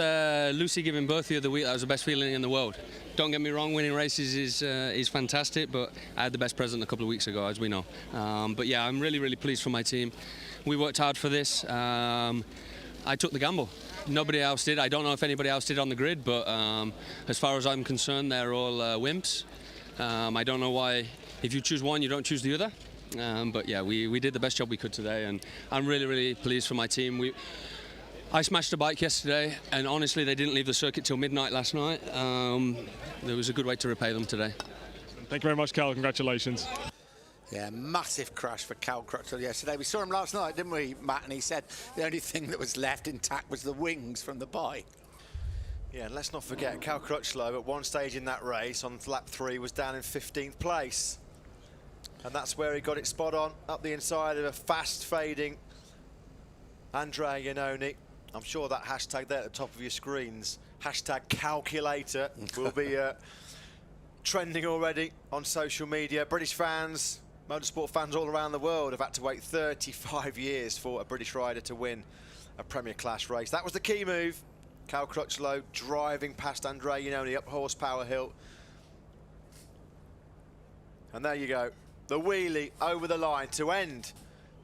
Lucy giving birth the other week, that was the best feeling in the world. Don't get me wrong, winning races is fantastic, but I had the best present a couple of weeks ago, as we know. But yeah, I'm really, really pleased for my team. We worked hard for this. I took the gamble. Nobody else did. I don't know if anybody else did on the grid, but as far as I'm concerned, they're all wimps. I don't know why, if you choose one, you don't choose the other. But yeah, we did the best job we could today, and I'm really, really pleased for my team. I smashed a bike yesterday, and honestly, they didn't leave the circuit till midnight last night. There was a good way to repay them today. Thank you very much, Cal. Congratulations. Yeah, massive crash for Cal Crutchlow yesterday. We saw him last night, didn't we, Matt? And he said the only thing that was left intact was the wings from the bike. Yeah, and let's not forget, Cal Crutchlow at one stage in that race on lap 3 was down in 15th place. And that's where he got it spot on, up the inside of a fast fading Andrea Iannone. I'm sure that hashtag there at the top of your screens, hashtag calculator, will be trending already on social media. British fans, motorsport fans all around the world have had to wait 35 years for a British rider to win a Premier Class race. That was the key move. Cal Crutchlow driving past Andrea Iannone up Horsepower Hill. And there you go. The wheelie over the line to end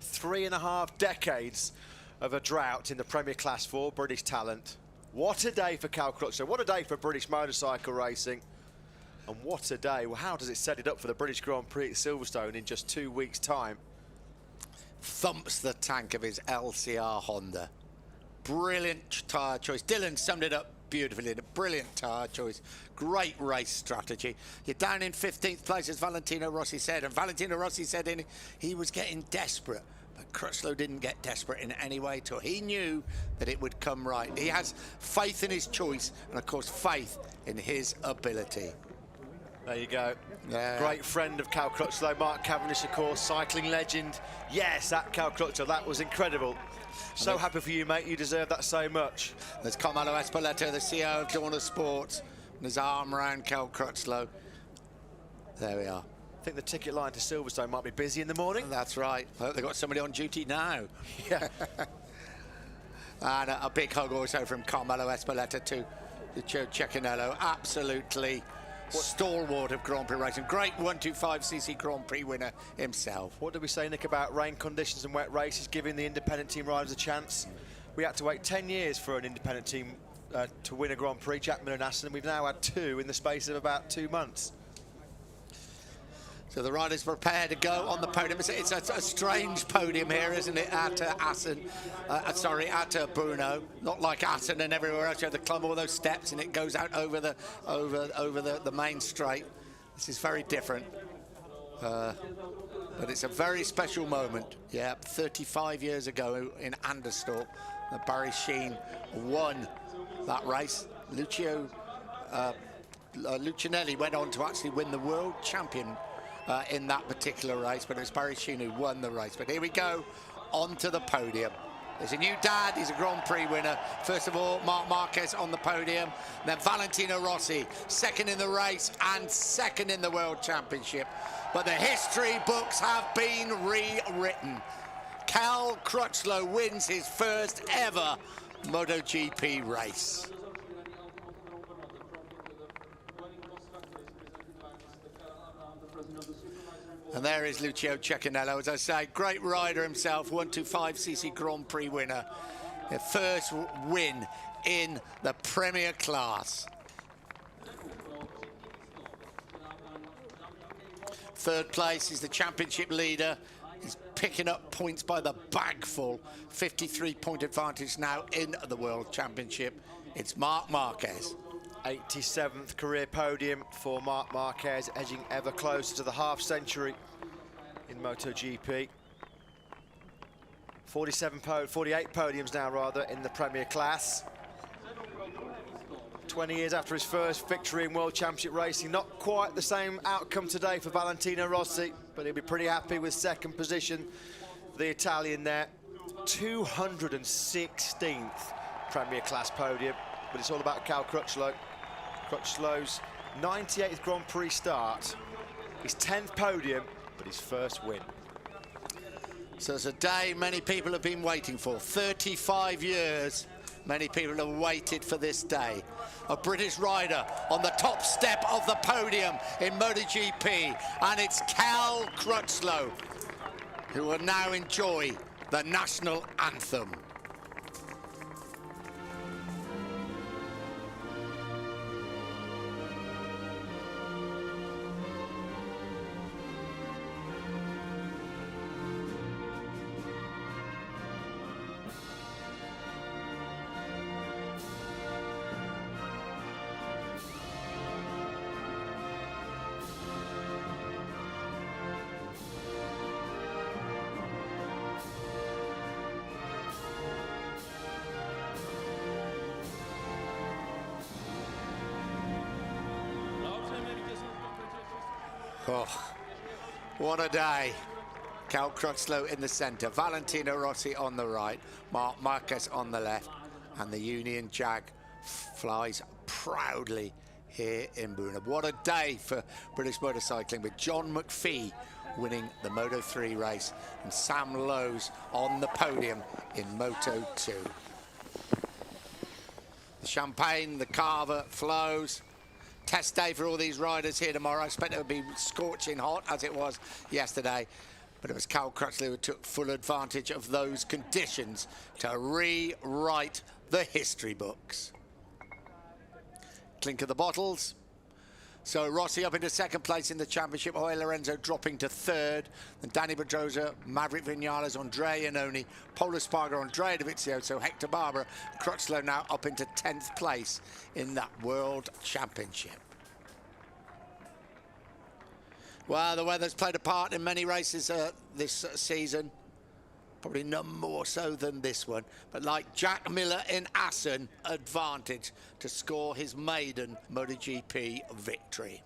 3.5 decades of a drought in the Premier Class 4 British talent. What a day for Cal Crutchlow. What a day for British motorcycle racing. And what a day. Well, how does it set it up for the British Grand Prix at Silverstone in just 2 weeks' time? Thumps the tank of his LCR Honda. Brilliant tyre choice. Dylan summed it up beautifully. A brilliant tyre choice. Great race strategy. You're down in 15th place, as Valentino Rossi said. And Valentino Rossi said he was getting desperate. But Crutchlow didn't get desperate in any way at all. He knew that it would come right. He has faith in his choice and, of course, faith in his ability. There you go. Yeah. Great friend of Cal Crutchlow, Mark Cavendish, of course, cycling legend. Yes, that Cal Crutchlow, that was incredible. So happy for you, mate. You deserve that so much. There's Carmelo Espeleta, the CEO of Dorna Sports, and his arm around Cal Crutchlow. There we are. I think the ticket line to Silverstone might be busy in the morning. That's right. I hope they've got somebody on duty now. Yeah. And a big hug also from Carmelo Espeleta to Joe Cecchinello. Absolutely stalwart of Grand Prix racing. Great 125cc Grand Prix winner himself. What did we say, Nick, about rain conditions and wet races giving the independent team riders a chance? We had to wait 10 years for an independent team to win a Grand Prix, Jack Miller and Aston. We've now had 2 in the space of about 2 months. So the riders prepare to go on the podium. It's a strange podium here, isn't it, at Assen? At Brno. Not like Assen and everywhere else. You have to climb all those steps and it goes out over the main straight. This is very different. But it's a very special moment. Yeah, 35 years ago in Anderstorp, Barry Sheene won that race. Lucio Lucinelli went on to actually win the world champion in that particular race, but it was Barrichello who won the race. But here we go, onto the podium. There's a new dad, he's a Grand Prix winner. First of all, Marc Marquez on the podium, then Valentino Rossi, second in the race and second in the World Championship. But the history books have been rewritten. Cal Crutchlow wins his first ever MotoGP race. And there is Lucio Cecchinello, as I say, great rider himself, 125cc Grand Prix winner. His first win in the Premier class. Third place is the championship leader. He's picking up points by the bagful. 53-point advantage now in the World Championship. It's Marc Marquez. 87th career podium for Marc Marquez, edging ever closer to the half-century in MotoGP. 48 podiums now, rather, in the Premier class. 20 years after his first victory in World Championship racing. Not quite the same outcome today for Valentino Rossi, but he'll be pretty happy with second position. The Italian there, 216th Premier class podium, but it's all about Cal Crutchlow. Crutchlow's 98th Grand Prix start, his 10th podium, but his first win. So it's a day many people have been waiting for. 35 years, many people have waited for this day. A British rider on the top step of the podium in MotoGP, and it's Cal Crutchlow, who will now enjoy the national anthem. Oh, what a day. Cal Crutchlow in the centre, Valentino Rossi on the right, Marc Marquez on the left, and the Union Jag flies proudly here in Bruna. What a day for British motorcycling, with John McPhee winning the Moto3 race and Sam Lowes on the podium in Moto2. The champagne, the carver flows. Test day for all these riders here tomorrow. I expect it will be scorching hot, as it was yesterday. But it was Cal Crutchlow who took full advantage of those conditions to rewrite the history books. Clink of the bottles. So Rossi up into second place in the championship. Jorge Lorenzo dropping to third. Then Danny Pedrosa, Maverick Vinales, Andrea Iannone, Pol Espargaro, Andrea Dovizioso, Hector Barbera. Crutchlow now up into 10th place in that World Championship. Well, the weather's played a part in many races this season. Probably none more so than this one. But like Jack Miller in Assen, advantage to score his maiden MotoGP victory.